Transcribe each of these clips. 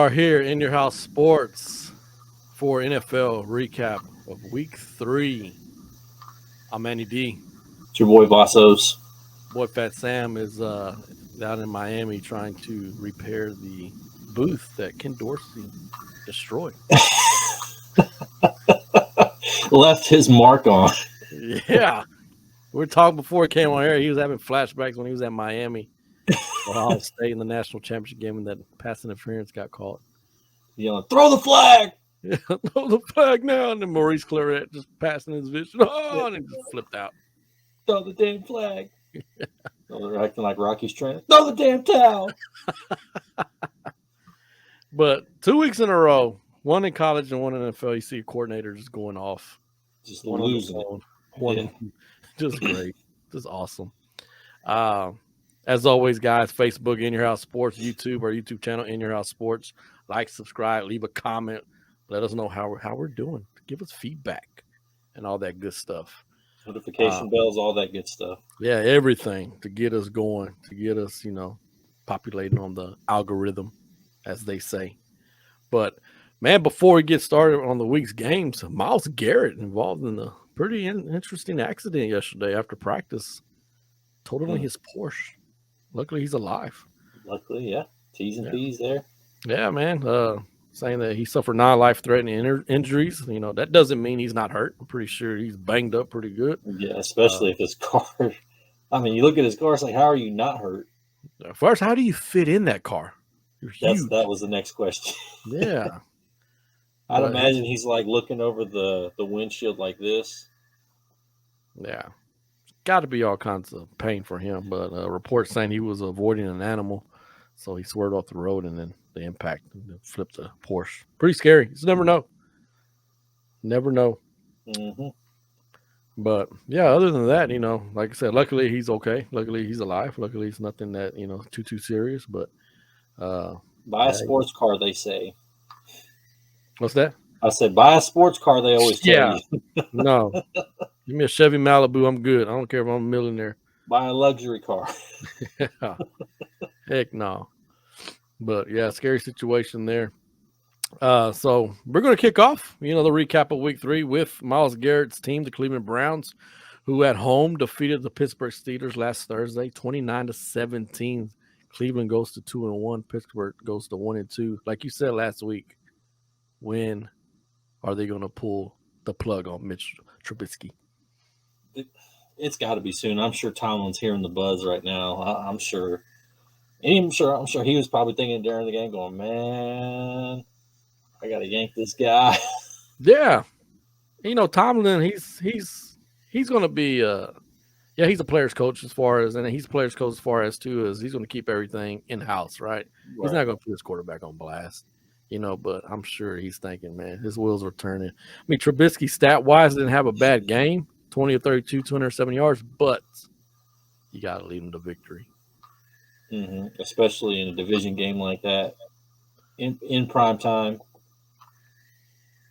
are here in your house sports for NFL recap of week 3. I'm Andy D. It's your boy Vassos. Boy Fat Sam is down in Miami trying to repair the booth that Ken Dorsey destroyed. Left his mark on. Yeah. We were talking before it came on air. He was having flashbacks when he was at Miami, Ohio State in the national championship game, and that pass interference got called. Yelling, throw the flag! Yeah, throw the flag now. And then Maurice Claret just passing his vision. Oh, and he just flipped out. Throw the damn flag. Oh, they're acting like Rocky's trainer. Throw the damn towel. But 2 weeks in a row, one in college and one in NFL, you see a coordinator just going off. Just one losing it. One just great. Just awesome. As always, guys, Facebook, In Your House Sports, YouTube, our YouTube channel, In Your House Sports. Like, subscribe, leave a comment. Let us know how we're doing. Give us feedback and all that good stuff. Notification bells, all that good stuff. Yeah, everything to get us going, to get us, populating on the algorithm, as they say. But, man, before we get started on the week's games, Myles Garrett involved in a pretty interesting accident yesterday after practice, totaling his Porsche. Luckily, he's alive. Luckily, yeah. T's and P's there. Yeah, man. Saying that he suffered non-life-threatening injuries. That doesn't mean he's not hurt. I'm pretty sure he's banged up pretty good. Yeah, especially if his car. I mean, you look at his car, it's like, how are you not hurt? First, how do you fit in that car? That was the next question. Yeah. I'd imagine he's like looking over the windshield like this. Yeah. Got to be all kinds of pain for him. But reports saying he was avoiding an animal, so he swerved off the road and then the impact flipped the Porsche. Pretty scary. You never know. Never know. Mm-hmm. But, yeah, other than that, like I said, luckily he's okay. Luckily he's alive. Luckily it's nothing that, too serious. But buy a sports car, they say. What's that? I said, buy a sports car, they always tell you. No. Give me a Chevy Malibu. I'm good. I don't care if I'm a millionaire. Buy a luxury car. Yeah. Heck no. But, yeah, scary situation there. So we're going to kick off, the recap of week 3 with Myles Garrett's team, the Cleveland Browns, who at home defeated the Pittsburgh Steelers last Thursday, 29-17. Cleveland goes to 2-1. Pittsburgh goes to 1-2. Like you said last week, when are they going to pull the plug on Mitch Trubisky? It's got to be soon. I'm sure Tomlin's hearing the buzz right now. I'm sure. I'm sure he was probably thinking during the game, going, "Man, I got to yank this guy." Yeah, Tomlin. He's going to be. He's a player's coach he's a player's coach as far as too is he's going to keep everything in house, right? He's not going to put his quarterback on blast. But I'm sure he's thinking, man, his wheels are turning. I mean, Trubisky stat-wise didn't have a bad game, 20 of 32, 207 yards, but you got to lead him to victory. Mm-hmm. Especially in a division game like that, in prime time.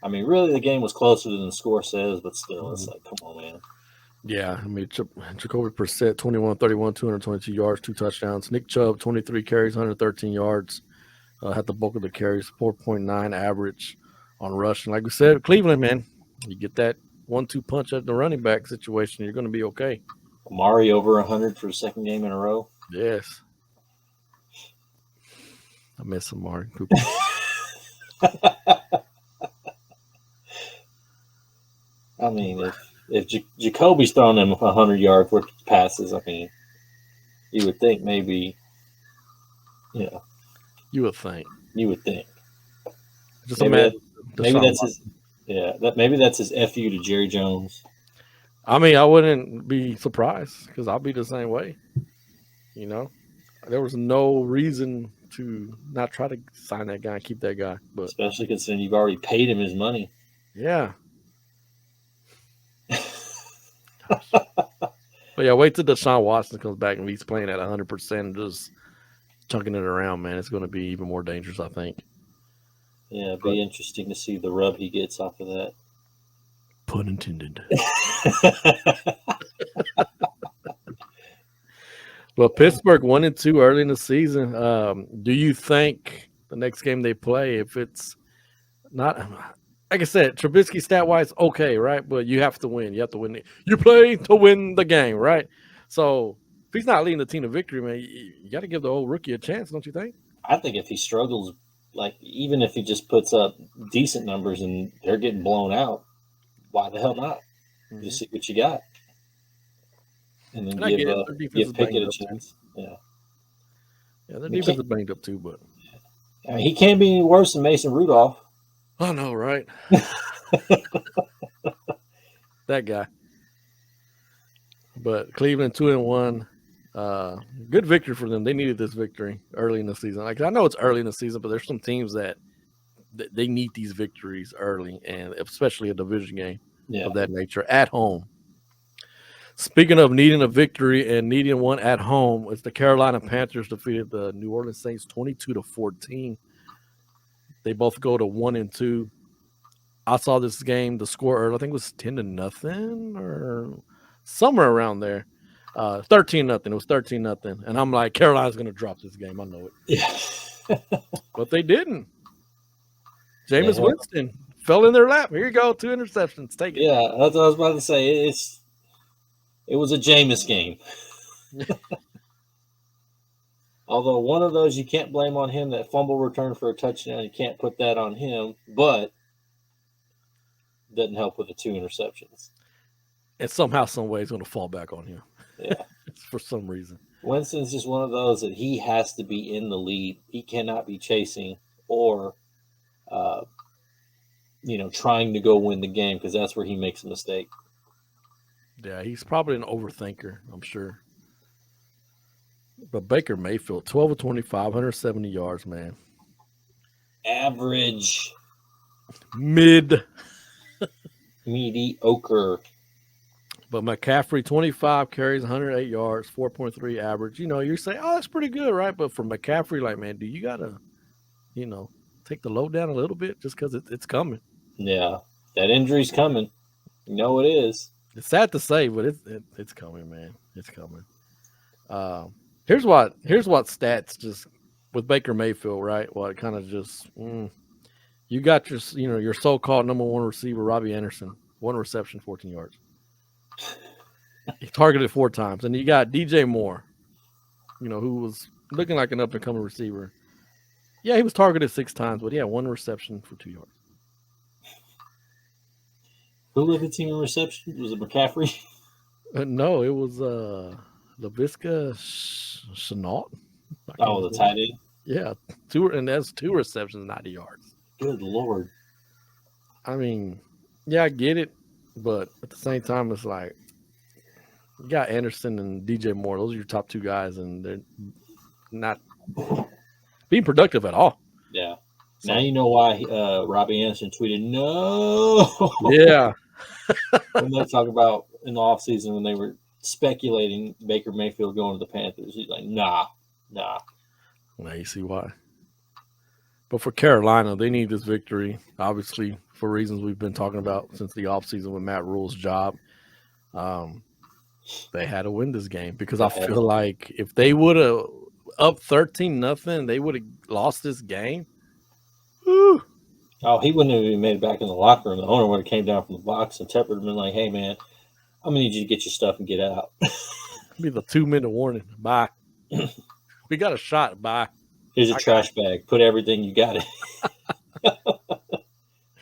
I mean, really, the game was closer than the score says, but still, it's like, come on, man. Yeah, I mean, Jacoby Brissett, 21-31, 222 yards, 2 touchdowns. Nick Chubb, 23 carries, 113 yards. Had the bulk of the carries, 4.9 average on rushing. Like we said, Cleveland, man, you get that 1-2 punch at the running back situation, you're going to be okay. Amari over 100 for the second game in a row. Yes. I miss Amari Cooper. I mean, if Jacoby's throwing them 100 yards worth of passes, I mean, you would think maybe, You would think. Just maybe that's his. Yeah, maybe that's his FU to Jerry Jones. I mean, I wouldn't be surprised because I'll be the same way. There was no reason to not try to sign that guy and keep that guy, but especially considering you've already paid him his money. Yeah. But yeah, wait till Deshaun Watson comes back and he's playing at 100%, just chunking it around, man. It's going to be even more dangerous, I think. Yeah, it'd be interesting to see the rub he gets off of that. Pun intended. Well, Pittsburgh 1-2 early in the season. Do you think the next game they play. If it's not, like I said, Trubisky stat wise, okay, right? But you have to win. You have to win. You play to win the game, right? So if he's not leading the team to victory, man, you got to give the old rookie a chance, don't you think? I think if he struggles, like even if he just puts up decent numbers and they're getting blown out, why the hell not? Just see what you got, and then And I get it. Their defense is give Pickett banged a up too. chance. Yeah, Yeah, their defense is banged up too, but I mean, he can't be any worse than Mason Rudolph. I know, right? That guy. But Cleveland 2-1. Good victory for them. They needed this victory early in the season. Like I know it's early in the season, but there's some teams that they need these victories early, and especially a division game of that nature at home. Speaking of needing a victory and needing one at home, it's the Carolina Panthers defeated the New Orleans Saints 22-14. They both go to 1-2. I saw this game, the score early, I think it was 10-0 or somewhere around there. 13-0. It was 13-0. And I'm like, Carolina's going to drop this game. I know it. Yeah. But they didn't. Jameis Winston fell in their lap. Here you go, 2 interceptions. Take it. Yeah, that's what I was about to say. It was a Jameis game. Although one of those you can't blame on him, that fumble return for a touchdown, you can't put that on him, but doesn't help with the 2 interceptions. And somehow, some way, it's going to fall back on him. Yeah. For some reason. Winston's just one of those that he has to be in the lead. He cannot be chasing or, trying to go win the game, because that's where he makes a mistake. Yeah, he's probably an overthinker, I'm sure. But Baker Mayfield, 12 of 25, 170 yards, man. Average. Mediocre. But McCaffrey, 25 carries, 108 yards, 4.3 average. You say, oh, that's pretty good, right? But for McCaffrey, like, man, do you got to, take the load down a little bit just because it's coming? Yeah, that injury's coming. You know it is. It's sad to say, but it's coming, man. It's coming. Here's what stats just with Baker Mayfield, right? Well, it kind of just you got your so-called number one receiver, Robbie Anderson, 1 reception, 14 yards. He targeted 4 times, and you got DJ Moore, who was looking like an up-and-coming receiver. Yeah, he was targeted 6 times, but he had 1 reception for 2 yards. Who led the team in reception? Was it McCaffrey? No, it was Laviska Shenault. Oh, the tight end? Yeah, 2, and that's 2 receptions, 90 yards. Good Lord. I mean, yeah, I get it, but at the same time, it's like you got Anderson and DJ Moore. Those are your top 2 guys, and they're not being productive at all. Yeah. So, now you know why Robbie Anderson tweeted, no. Yeah. When they talk about in the offseason when they were speculating Baker Mayfield going to the Panthers, he's like, nah. Now you see why. But for Carolina, they need this victory, obviously, for reasons we've been talking about since the offseason with Matt Rule's job. They had to win this game because I feel like if they would have up 13-0, they would have lost this game. Whew. Oh, he wouldn't have even made it back in the locker room. The owner would have came down from the box and Tepper would have been like, hey, man, I'm going to need you to get your stuff and get out. Be the 2-minute warning. Bye. We got a shot. Bye. Here's a trash bag. Put everything you got in.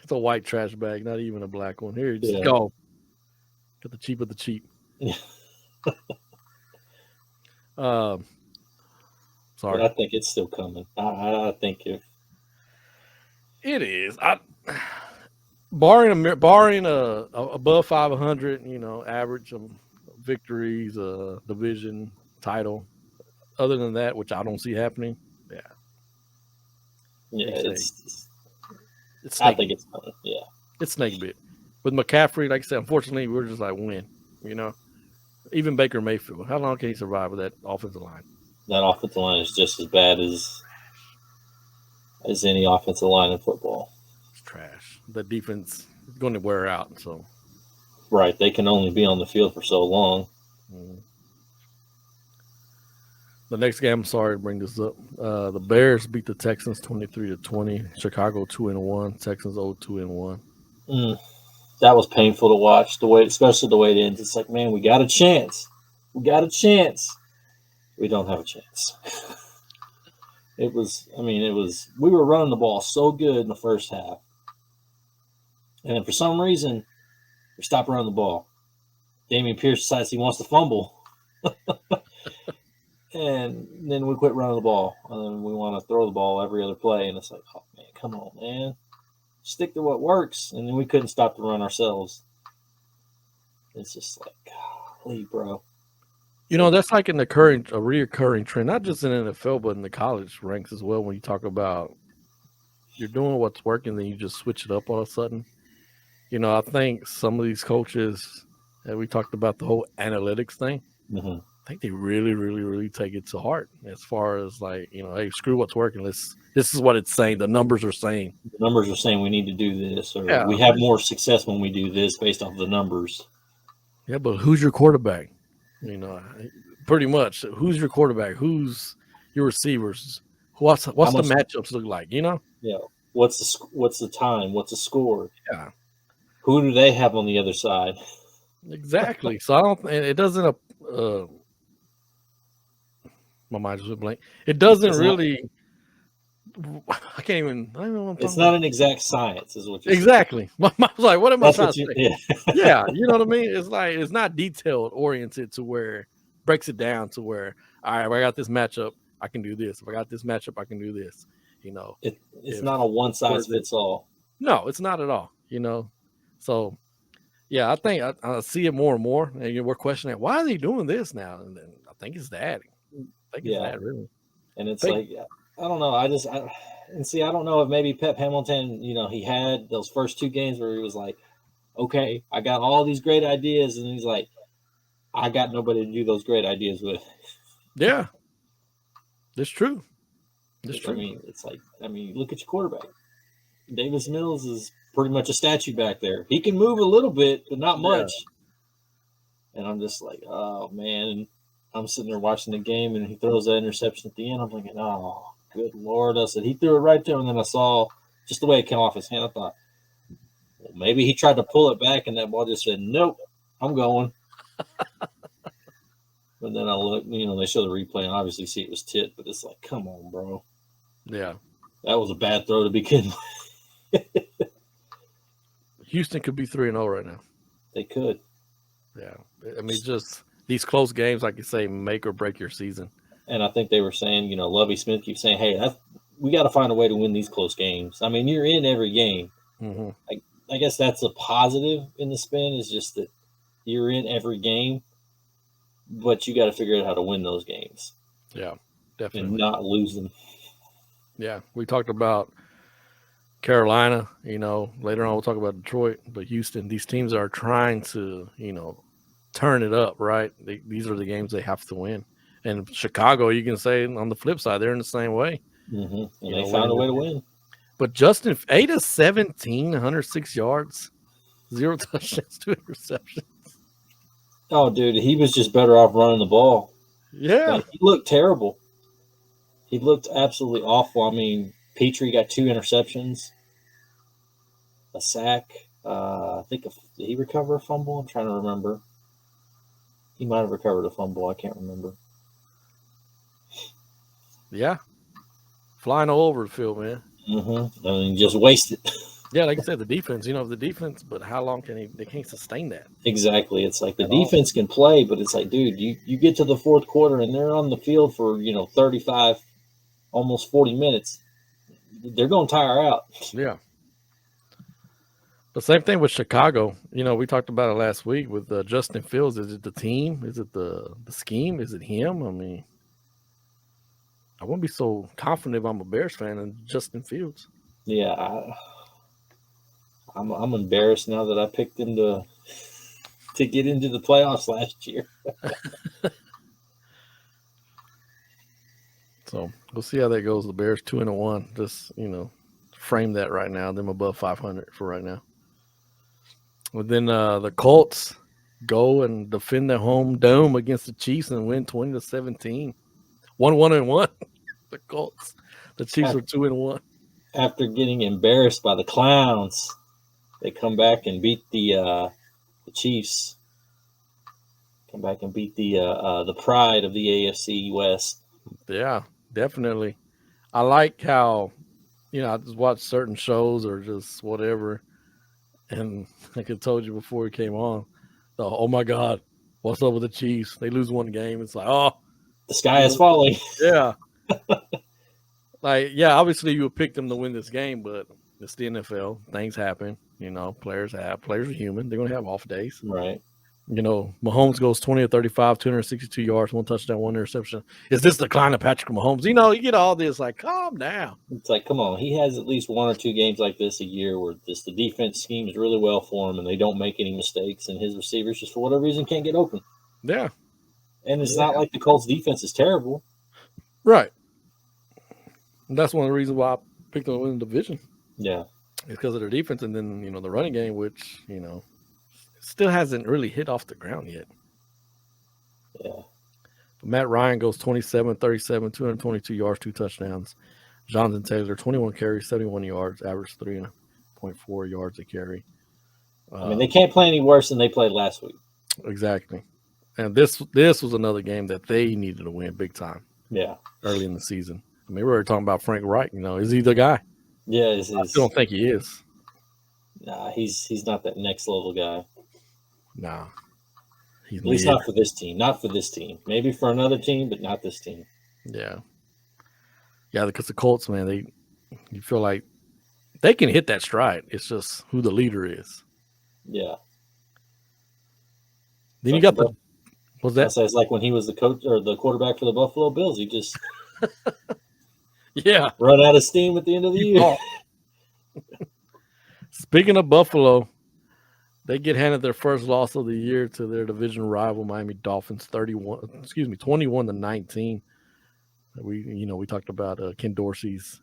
It's a white trash bag, not even a black one. Here, just go. Get the cheap of the cheap. Yeah. Sorry. But I think it's still coming. I think if it is, barring a above 500, average of victories, division title. Other than that, which I don't see happening, it's snake. I think it's coming. Yeah, it's snake bit. With McCaffrey, like I said, unfortunately, we're just like win. Even Baker Mayfield, how long can he survive with that offensive line? That offensive line is just as bad as any offensive line in football. It's trash. The defense is going to wear out. So, right, they can only be on the field for so long. The next game, I'm sorry to bring this up. The Bears beat the Texans 23-20. Chicago 2-1. Texans 0-2-1. That was painful to watch. Especially the way it ends. It's like, man, we got a chance. We got a chance. We don't have a chance. It was. We were running the ball so good in the first half, and then for some reason, we stopped running the ball. Damian Pierce decides he wants to fumble. And then we quit running the ball. And then we want to throw the ball every other play. And it's like, oh, man, come on, man. Stick to what works. And then we couldn't stop the run ourselves. It's just like, golly, bro. That's like a reoccurring trend, not just in NFL, but in the college ranks as well. When you talk about you're doing what's working, then you just switch it up all of a sudden. I think some of these coaches, and we talked about the whole analytics thing, I think they really, really, really take it to heart as far as like, hey, screw what's working. This is what it's saying. The numbers are saying. The numbers are saying we need to do this, or we have more success when we do this based off the numbers. Yeah, but who's your quarterback? Pretty much. Who's your quarterback? Who's your receivers? What's the matchups look like? Yeah. What's the time? What's the score? Yeah. Who do they have on the other side? Exactly. So I don't. It doesn't. My mind just went blank. It doesn't really. I can't even. I don't know what I'm It's not an exact science, is what you're exactly. I was like, what am I trying to say? Yeah. Yeah, you know what I mean? It's like it's not detailed oriented to where breaks it down to where, all right, if I got this matchup, I can do this. If I got this matchup, I can do this. It's not a one size fits all. No, it's not at all. So yeah, I think I see it more and more, and we're questioning why are they doing this now? And then I think it's that. It's that really. And it's I don't know. I don't know if maybe Pep Hamilton, he had those first two games where he was like, okay, I got all these great ideas, and he's like, I got nobody to do those great ideas with. Yeah, that's true. That's true. Look at your quarterback. Davis Mills is pretty much a statue back there. He can move a little bit, but not much. Yeah. And I'm just like, oh, man. And I'm sitting there watching the game, and he throws that interception at the end. I'm thinking, oh, good Lord. I said, he threw it right there, and then I saw just the way it came off his hand. I thought, well, maybe he tried to pull it back, and that ball just said, nope, I'm going. But then I look, they show the replay, and obviously see it was tipped, but it's like, come on, bro. Yeah. That was a bad throw to begin with. Houston could be 3-0 right now. They could. Yeah. Just these close games, like you say, make or break your season. And I think they were saying, Lovie Smith keeps saying, hey, we got to find a way to win these close games. I mean, you're in every game. Mm-hmm. I guess that's a positive in the spin is just that you're in every game, but you got to figure out how to win those games. Yeah, definitely. And not lose them. Yeah, we talked about Carolina, later on we'll talk about Detroit, but Houston, these teams are trying to, turn it up, right? These are the games they have to win. And Chicago, you can say on the flip side, they're in the same way. Mm-hmm. And they found a way to win. But Justin, 8 of 17, 106 yards, 0 touchdowns, 2 interceptions. Oh, dude, he was just better off running the ball. Yeah. He looked terrible. He looked absolutely awful. I mean, Petrie got 2 interceptions, a sack. Did he recover a fumble? I'm trying to remember. He might have recovered a fumble. I can't remember. Yeah. Flying all over the field, man. Mm-hmm. I mean, just wasted. Yeah, like you said, the defense, but how long they can't sustain that? Exactly. It's like the defense can play, but it's like, dude, you get to the fourth quarter and they're on the field for, 35, almost 40 minutes. They're going to tire out. Yeah. The same thing with Chicago. We talked about it last week with Justin Fields. Is it the team? Is it the scheme? Is it him? I mean, I wouldn't be so confident if I'm a Bears fan in Justin Fields. Yeah, I'm embarrassed now that I picked him to get into the playoffs last year. So we'll see how that goes. The Bears 2-1. Just frame that right now. Them above 500 for right now. But then the Colts go and defend their home dome against the Chiefs and win 20-17. 1-1. The Colts. The Chiefs are 2-1. After getting embarrassed by the Clowns, they come back and beat the Chiefs. Come back and beat the pride of the AFC West. Yeah, definitely. I like how, I just watch certain shows or just whatever, and like I told you before we came on, oh my God, what's up with the Chiefs? They lose one game. It's like, oh, the sky is falling. Yeah. Obviously you would pick them to win this game, but it's the NFL. Things happen. Players are human. They're going to have off days. Right. Mahomes goes 20 of 35, 262 yards, 1 touchdown, 1 interception. Is this the decline of Patrick Mahomes? You get all this, like, calm down. It's like, come on. He has at least 1 or 2 games like this a year where the defense schemes really well for him and they don't make any mistakes, and his receivers just for whatever reason can't get open. Yeah. And it's not like the Colts defense is terrible. Right. And that's one of the reasons why I picked them to win the division. Yeah. It's because of their defense, and then, the running game, which, still hasn't really hit off the ground yet. Yeah. But Matt Ryan goes 27, 37, 222 yards, 2 touchdowns. Jonathan Taylor, 21 carries, 71 yards, average 3.4 yards a carry. They can't play any worse than they played last week. Exactly. And this was another game that they needed to win big time. Yeah. Early in the season. We were talking about Frank Reich. Is he the guy? Yeah. I still don't think he is. Nah, he's not that next level guy. Nah. At least not for this team. Not for this team. Maybe for another team, but not this team. Yeah. Yeah, because the Colts, man, you feel like they can hit that stride. It's just who the leader is. Yeah. Then you got the what's that? It's like when he was the coach or the quarterback for the Buffalo Bills. He just run out of steam at the end of the year. Speaking of Buffalo, they get handed their first loss of the year to their division rival Miami Dolphins, 21-19. We talked about Ken Dorsey's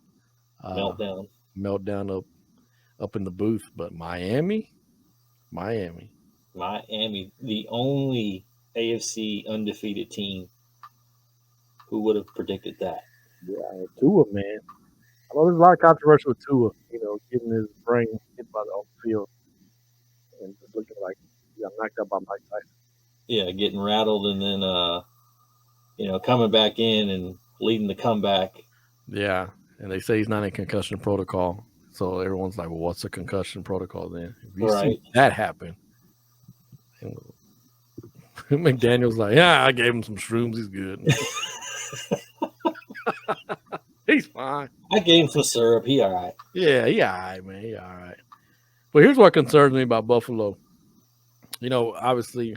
meltdown up in the booth, but Miami, the only AFC undefeated team. Who would have predicted that? Yeah, Tua, man. I know there's a lot of controversy with Tua, getting his brain hit by the open field and just looking like he got knocked out by Mike Tyson. Yeah, getting rattled and then coming back in and leading the comeback. Yeah, and they say he's not in concussion protocol. So everyone's like, well, what's the concussion protocol then? If you see that happen. McDaniel's like, yeah, I gave him some shrooms. He's good. He's fine. I gave him some syrup. He all right. Yeah, he all right, man. He all right. But here's what concerns me about Buffalo. Obviously,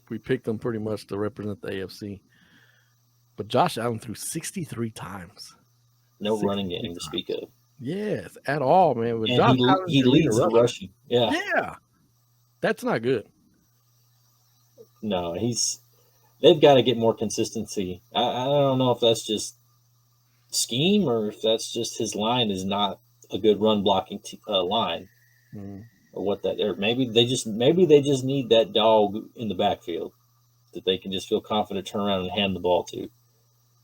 we picked them pretty much to represent the AFC. But Josh Allen threw 63 times. No running game to speak of. Yes, at all, man. But he leads the rushing. Yeah. Yeah. That's not good. No, they've got to get more consistency. I don't know if that's just scheme or if that's just his line is not a good run blocking line, or what that. Or maybe they just need that dog in the backfield that they can just feel confident turn around and hand the ball to.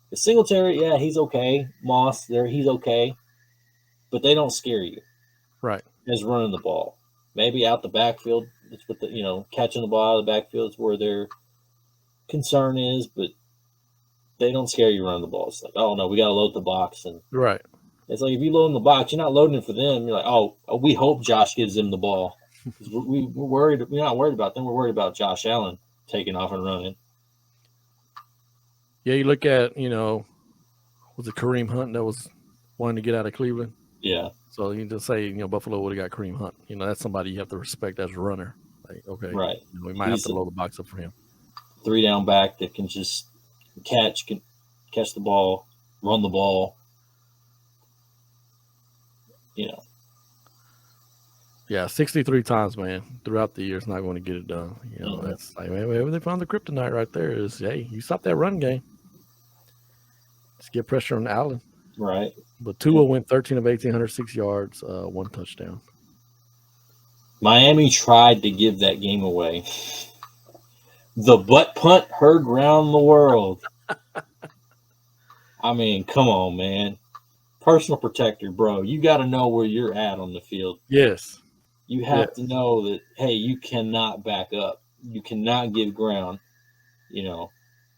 The Singletary, yeah, he's okay. Moss, he's okay, but they don't scare you, right? As running the ball, maybe out the backfield. It's with the catching the ball out of the backfield is where their concern is, but they don't scare you running the ball. It's like, oh no, we got to load the box, and right. It's like if you load in the box, you're not loading it for them. You're like, oh, we hope Josh gives them the ball. We're worried. We're not worried about them. We're worried about Josh Allen taking off and running. Yeah, you look at was it Kareem Hunt that was wanting to get out of Cleveland? Yeah. So you just say Buffalo would have got Kareem Hunt. That's somebody you have to respect as a runner. Like, okay, right. We might have to load the box up for him. 3-down back that can just catch the ball, run the ball. Yeah, 63 times, man, throughout the year is not going to get it done. That's like, man, wherever they found the kryptonite right there is, hey, you stop that run game. Just get pressure on Allen. Right. But Tua went 13 of 18, 106 yards, 1 touchdown. Miami tried to give that game away. The butt punt heard round the world. I mean, come on, man. Personal protector, bro. You got to know where you're at on the field. Yes. You Yes. have to know that, hey, you cannot back up. You cannot give ground. You know,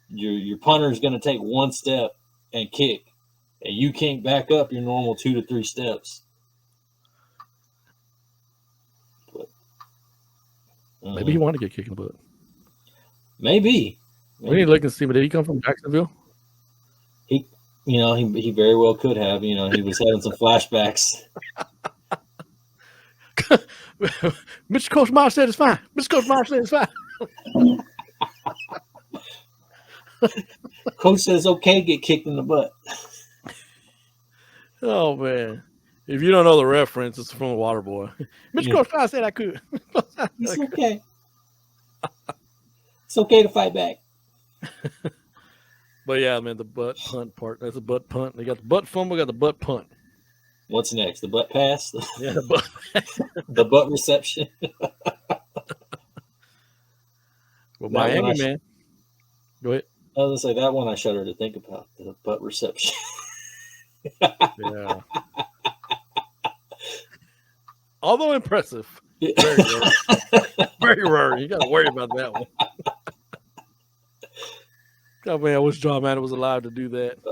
your punter is going to take one step and kick, and you can't back up your normal 2 to 3 steps. But, Maybe he wanted to get kicked in the butt. Maybe. We need to look and see, but did he come from Jacksonville? He very well could have. He was having some flashbacks. Mr. Coach Myers said it's fine. Mr. Coach Myers said it's fine. Coach says okay, get kicked in the butt. Oh man. If you don't know the reference, it's from the Water Boy. Mr. Coach Myers said I could. It's okay. It's okay to fight back. But yeah, man, the butt punt part. That's a butt punt. They got the butt fumble, got the butt punt. What's next? The butt pass? Yeah, the butt the butt reception. Well, Miami, man. Go ahead. I was going to say, that one I shudder to think about, the butt reception. Yeah. Although impressive. Very rare. Very rare. You got to worry about that one. God, man, I wish John Madden was alive to do that.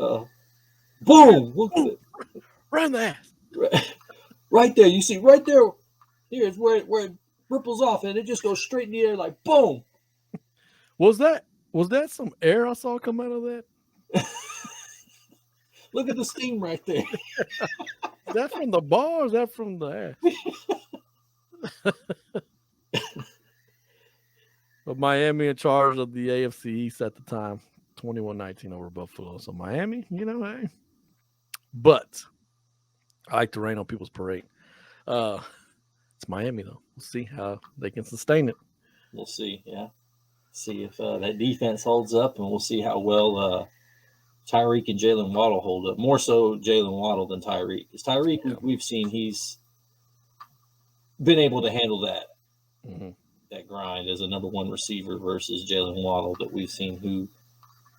Boom! Look at it. Run the ass. Right there. You see, right there. Here's where it ripples off, and it just goes straight in the air like boom. Was that some air I saw come out of that? Look at the steam right there. Is that from the ball or is that from the ass? But Miami in charge of the AFC East at the time, 21-19 over Buffalo. So Miami, hey. But I like to rain on people's parade. It's Miami, though. We'll see how they can sustain it. We'll see, yeah. See if that defense holds up, and we'll see how well Tyreek and Jalen Waddle hold up. More so Jalen Waddle than Tyreek. Because Tyreek, yeah, we've seen he's been able to handle that. Mm-hmm. That grind as a number one receiver versus Jalen Waddle that we've seen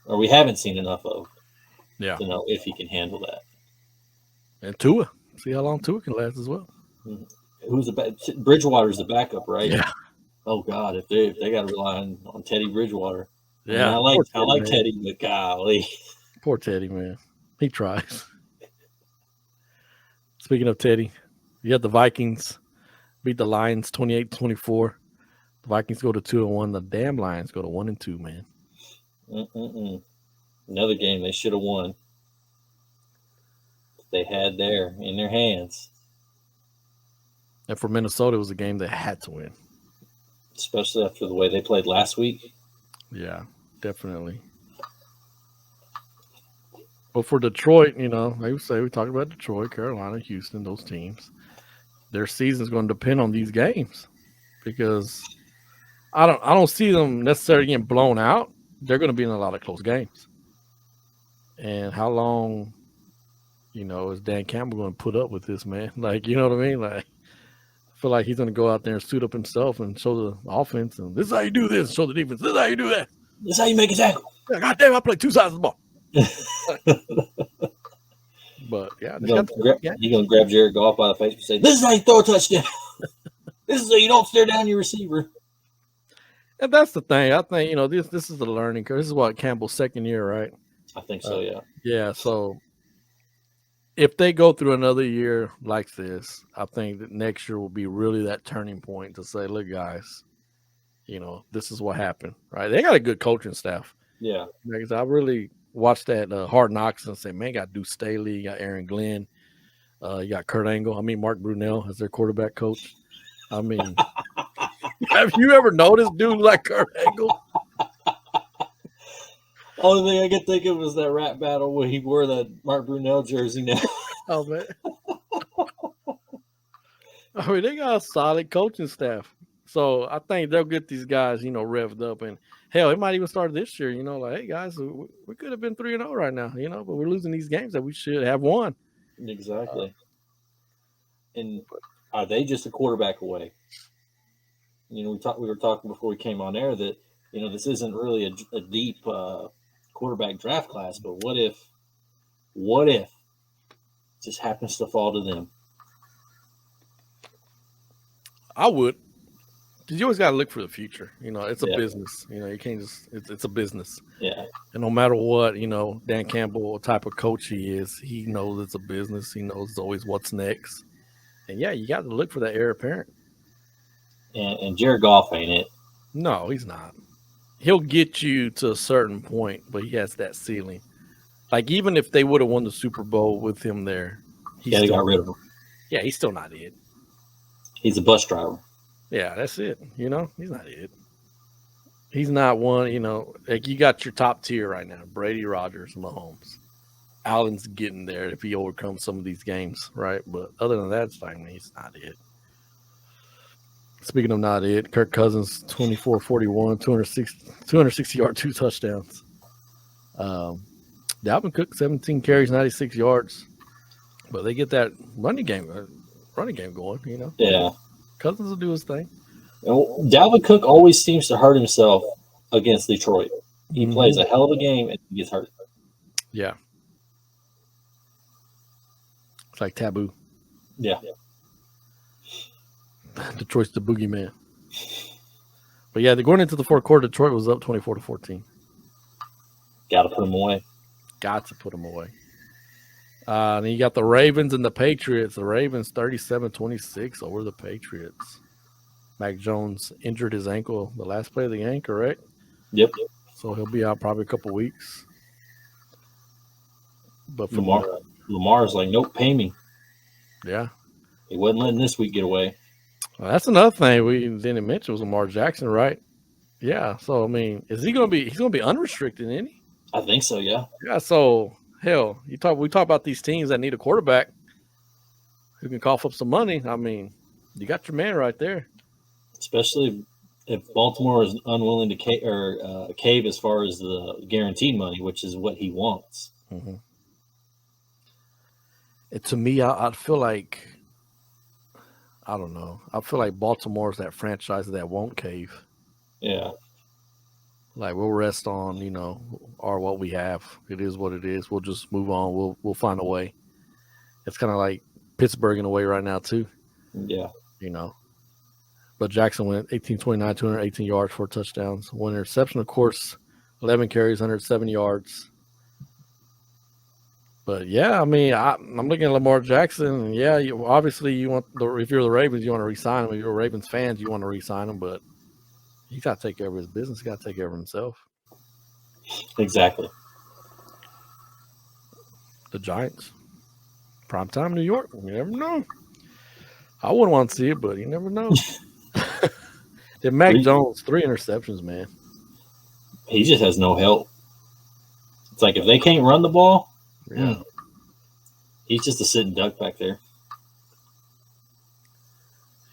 we haven't seen enough of. Yeah. To know if he can handle that. And Tua. See how long Tua can last as well. Mm-hmm. Bridgewater's the backup, right? Yeah. Oh God, if they got to rely on Teddy Bridgewater. Yeah. I like Teddy, but golly. Poor Teddy, man. He tries. Speaking of Teddy, you got the Vikings beat the Lions 28-24. The Vikings go to 2-1. The damn Lions go to 1-2, man. Another game they should have won. They had there in their hands. And for Minnesota, it was a game they had to win. Especially after the way they played last week. Yeah, definitely. But for Detroit, like we say, we talked about Detroit, Carolina, Houston, those teams. Their season's going to depend on these games because I don't see them necessarily getting blown out. They're going to be in a lot of close games. And how long, is Dan Campbell going to put up with this, man? Like, you know what I mean? Like, I feel like he's going to go out there and suit up himself and show the offense. And this is how you do this. Show the defense. This is how you do that. This is how you make a tackle. God damn, I play two sides of the ball. But, yeah. You're going to grab Jared Goff by the face and say, this is how you throw a touchdown. This is how you don't stare down your receiver. And that's the thing. I think, this is the learning curve. This is what Campbell's second year, right? I think so, yeah. Yeah, so if they go through another year like this, I think that next year will be really that turning point to say, look, guys, this is what happened, right? They got a good coaching staff. Yeah. Because I really watched that Hard Knocks and say, man, you got Deuce Staley, you got Aaron Glenn, you got Kurt Angle. Mark Brunell as their quarterback coach. Have you ever noticed dudes like Kurt Angle? Only thing I could think of was that rap battle where he wore that Mark Brunell jersey now. Oh, man. They got a solid coaching staff. So I think they'll get these guys, revved up. And, hell, it might even start this year, like, hey, guys, we could have been 3-0 right now, but we're losing these games that we should have won. Exactly. And are they just a quarterback away? We were talking before we came on air that, this isn't really a deep quarterback draft class, but what if What if it just happens to fall to them? I would. Because you always got to look for the future. It's a Yeah. business. You can't just, it's a business. Yeah. And no matter what, Dan Campbell, what type of coach he is, he knows it's a business. He knows always what's next. And yeah, you got to look for that heir apparent. And Jared Goff ain't it. No, he's not. He'll get you to a certain point, but he has that ceiling. Like, even if they would have won the Super Bowl with him there, They got rid of him. Yeah, he's still not it. He's a bus driver. Yeah, that's it. He's not it. He's not one, like you got your top tier right now. Brady, Rodgers, Mahomes. Allen's getting there if he overcomes some of these games, right? But other than that, it's like, man, he's not it. Speaking of not it, Kirk Cousins, 24-41, 260 yards, 2 touchdowns. Dalvin Cook, 17 carries, 96 yards. But they get that running game going, Yeah. Cousins will do his thing. Dalvin Cook always seems to hurt himself against Detroit. He plays a hell of a game and he gets hurt. Yeah. It's like taboo. Yeah. Detroit's the boogeyman. But yeah, they're going into the fourth quarter. Detroit was up 24-14. Got to put them away. Got to put them away. Then you got the Ravens and the Patriots. The Ravens 37-26 over the Patriots. Mac Jones injured his ankle the last play of the game, correct? Yep. So he'll be out probably a couple weeks. But Lamar's like, nope, pay me. Yeah. He wasn't letting this week get away. Well, that's another thing we didn't mention was Lamar Jackson, right? Yeah. So I mean, is he going to be? He's going to be unrestricted, isn't he? I think so. Yeah. Yeah. So hell, we talk about these teams that need a quarterback who can cough up some money. I mean, you got your man right there. Especially if Baltimore is unwilling to cave as far as the guaranteed money, which is what he wants. Mm-hmm. To me, I feel like, I don't know. I feel like Baltimore's that franchise that won't cave. Yeah. Like, we'll rest on, or what we have. It is what it is. We'll just move on. We'll find a way. It's kind of like Pittsburgh in a way right now, too. Yeah. But Jackson went 18-29, 218 yards, 4 touchdowns. 1 interception, of course, 11 carries, 107 yards. But, yeah, I mean, I'm looking at Lamar Jackson. Yeah, obviously you want if you're the Ravens, you want to re-sign him. If you're Ravens fans, you want to re-sign him. But he's got to take care of his business. He's got to take care of himself. Exactly. The Giants. Primetime New York. You never know. I wouldn't want to see it, but you never know. Then Mac Jones, 3 interceptions, man. He just has no help. It's like if they can't run the ball, he's just a sitting duck back there.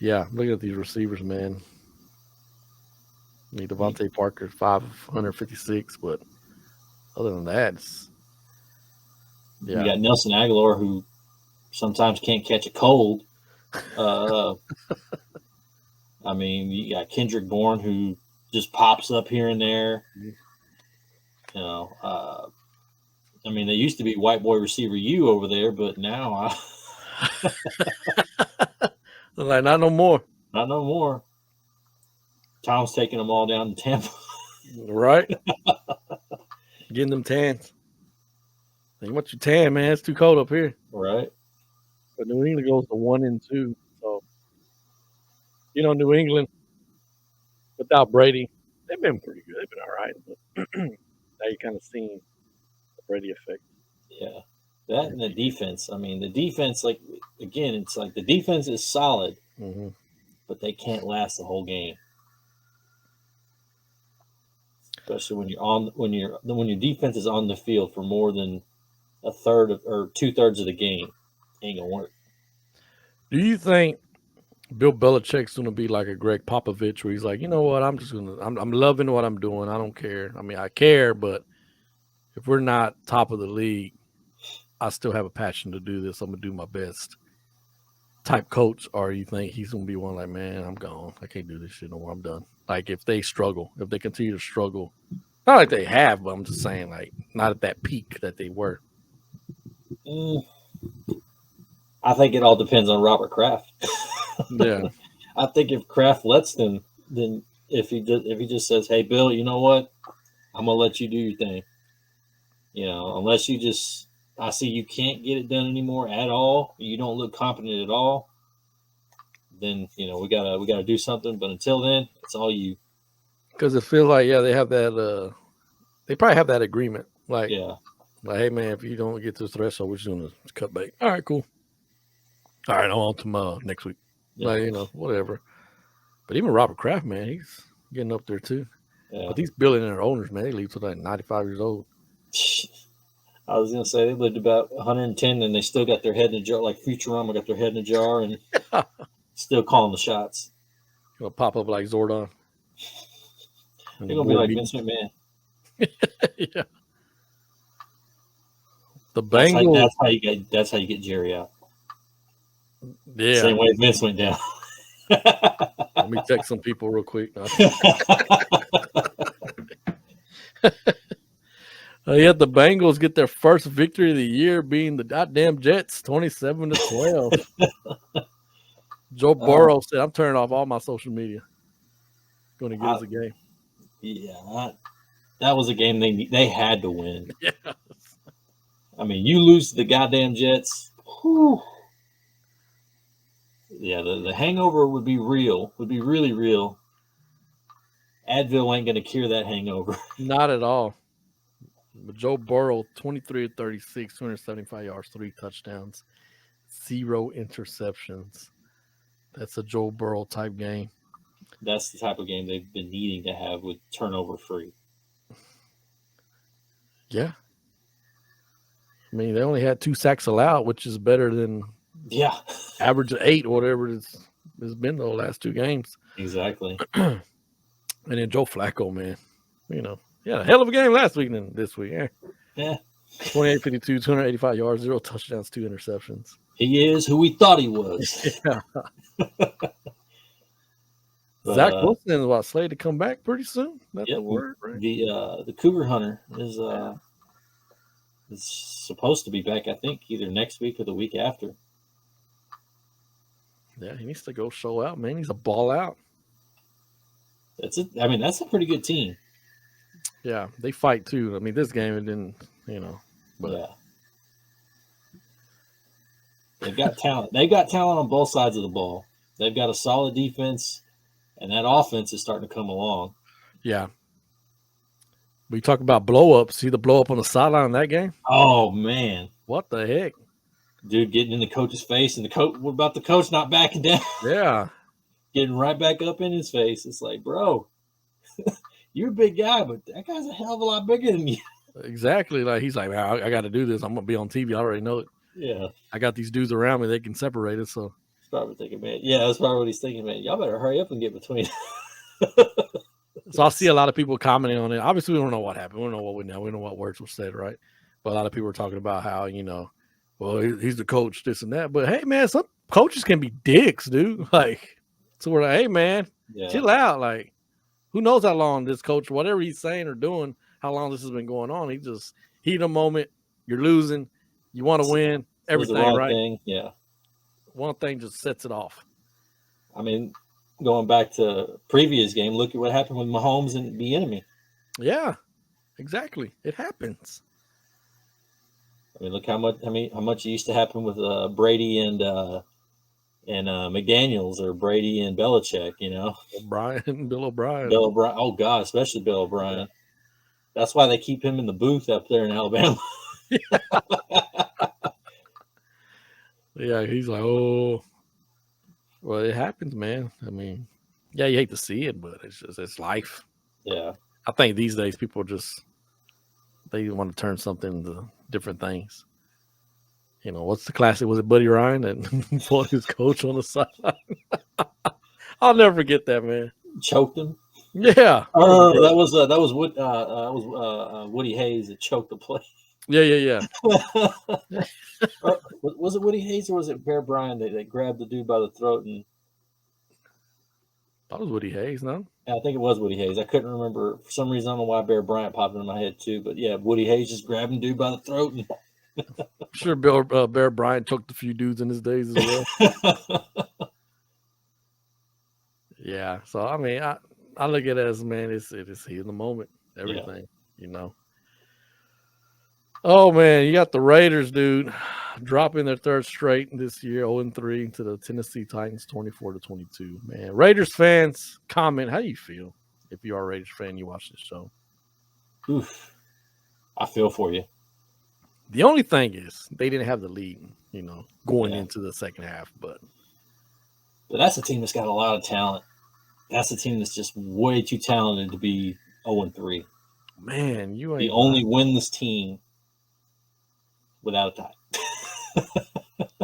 Yeah, looking at these receivers, man. Devontae Parker, 556, but other than that, You got Nelson Aguilar, who sometimes can't catch a cold. I mean, you got Kendrick Bourne, who just pops up here and there. I mean, they used to be white boy receiver U over there, but now like not no more. Not no more. Tom's taking them all down to Tampa. Right. Getting them tans. You want your tan, man. It's too cold up here. Right. But New England goes to 1-2. So, New England, without Brady, they've been pretty good. They've been all right. But now you're kind of seeing the Brady effect. Yeah. That and the defense. I mean, the defense, it's like the defense is solid, but they can't last the whole game. Especially when your defense is on the field for more than a third or 2/3 of the game, ain't gonna work. Do you think Bill Belichick's gonna be like a Greg Popovich, where he's like, you know what, I'm loving what I'm doing. I don't care. I mean, I care, but if we're not top of the league, I still have a passion to do this. I'm gonna do my best. Type coach, or you think he's gonna be one like, man, I'm gone. I can't do this shit no more. I'm done. Like if they continue to struggle, not like they have, but I'm just saying, like not at that peak that they were. I think it all depends on Robert Kraft. Yeah, I think if Kraft lets them, then if he just says, "Hey, Bill, you know what? I'm gonna let you do your thing." Unless I see you can't get it done anymore at all. You don't look competent at all. Then we gotta do something. But until then, it's all you. because it feels like they have that. They probably have that agreement. Like, Yeah. hey man, if you don't get to the threshold, we're just gonna cut bait. All right, cool. All right, on to next week. Yeah. Like, whatever. But even Robert Kraft, man, he's getting up there too. Yeah. But these billionaire owners, man, they leave till like 95 years old. I was gonna say they lived about 110, and they still got their head in a jar, like Futurama got their head in a jar, and still calling the shots. Pop up like Zordon. They're gonna be like Vince McMahon. Yeah. The Bengals. That's how you get Jerry out. Yeah. Same way Vince went down. Let me text some people real quick. The Bengals get their first victory of the year, being the goddamn Jets, 27-12. Joe Burrow said, "I'm turning off all my social media. Going to get us a game." Yeah, that was a game they had to win. Yeah. I mean, you lose to the goddamn Jets. Whew. Yeah, the hangover would be real. Would be really real. Advil ain't going to cure that hangover. Not at all. But Joe Burrow, 23-36, 275 yards, 3 touchdowns, 0 interceptions. That's a Joe Burrow type game. That's the type of game they've been needing to have with turnover free. Yeah. I mean, they only had 2 sacks allowed, which is better than average of 8 or whatever it's been the last 2 games. Exactly. And then Joe Flacco, man, a hell of a game last week and this week. Yeah. 28-52, 285 yards, 0 touchdowns, 2 interceptions. He is who we thought he was. Yeah. Zach Wilson is slated to come back pretty soon. That's the word, right? The Cougar Hunter is supposed to be back, I think, either next week or the week after. Yeah, he needs to go show out, man. He's a ball out. That's it. I mean, that's a pretty good team. Yeah, they fight too. I mean, this game it didn't, but yeah. They've got talent. They've got talent on both sides of the ball. They've got a solid defense, and that offense is starting to come along. Yeah. We talk about blow-ups. See the blow-up on the sideline in that game? Oh, man. What the heck? Dude getting in the coach's face, and what about the coach not backing down? Yeah. Getting right back up in his face. It's like, bro, you're a big guy, but that guy's a hell of a lot bigger than you. Exactly. Like he's like, man, I got to do this. I'm going to be on TV. I already know it. Yeah. I got these dudes around me. They can separate us. So he's probably thinking, man. Yeah, that's probably what he's thinking, man. Y'all better hurry up and get between. So I see a lot of people commenting on it. Obviously, we don't know what happened. We don't know what we know. We know what words were said, right? But a lot of people are talking about how, well, he's the coach, this and that. But hey, man, some coaches can be dicks, dude. Like, so we're like, hey, man, chill out. Like, who knows how long this coach, whatever he's saying or doing, how long this has been going on. He just heat in a moment. You're losing. You want to win. Everything, right? Thing. Yeah. One thing just sets it off. I mean, going back to previous game, look at what happened with Mahomes and the enemy. Yeah, exactly. It happens. I mean, look how much used to happen with Brady and McDaniels, or Brady and Belichick. Bill O'Brien. Oh God, especially Bill O'Brien. Yeah. That's why they keep him in the booth up there in Alabama. Yeah, he's like, oh. Well, it happens, man. I mean, yeah, you hate to see it, but it's life. Yeah. I think these days people they want to turn something into different things. What's the classic? Was it Buddy Ryan that fought his coach on the sideline? I'll never forget that, man. Choked him. Yeah. That was Woody Hayes that choked the play. Yeah. Was it Woody Hayes or was it Bear Bryant that grabbed the dude by the throat and? That was Woody Hayes, no? Yeah, I think it was Woody Hayes. I couldn't remember for some reason. I don't know why Bear Bryant popped into my head too, but yeah, Woody Hayes just grabbing dude by the throat and. sure Bear Bryant choked a few dudes in his days as well. Yeah. So I mean, I look at it as, man, it's he in the moment, everything, you know. Oh man, you got the Raiders, dude, dropping their third straight this year, 0-3 to the Tennessee Titans, 24-22. Man, Raiders fans, comment, how do you feel if you are a Raiders fan? You watch this show. Oof. I feel for you. The only thing is they didn't have the lead, you know, going into the second half, but that's a team that's got a lot of talent. That's a team that's just way too talented to be 0-3. Man, you ain't the only winless team without a tie.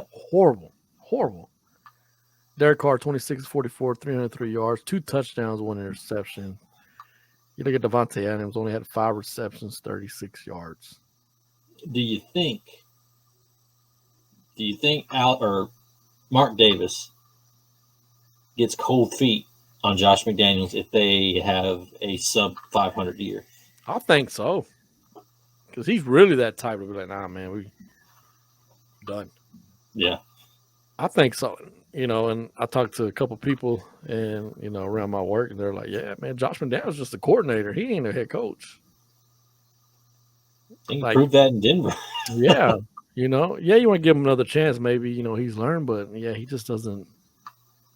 Horrible. Derek Carr, 26-44, 303 yards, 2 touchdowns, 1 interception. You look at Devontae Adams, only had 5 receptions, 36 yards. Do you think Mark Davis gets cold feet on Josh McDaniels if they have a sub 500 year? I think so. Because he's really that type of like, nah, man, we done. Yeah. I think so. You know, and I talked to a couple people and, you know, around my work, and they're like, yeah, man, Josh McDaniels is just a coordinator. He ain't a head coach. He proved that in Denver. Yeah. You know, you want to give him another chance. Maybe, you know, he's learned, but yeah, he just doesn't,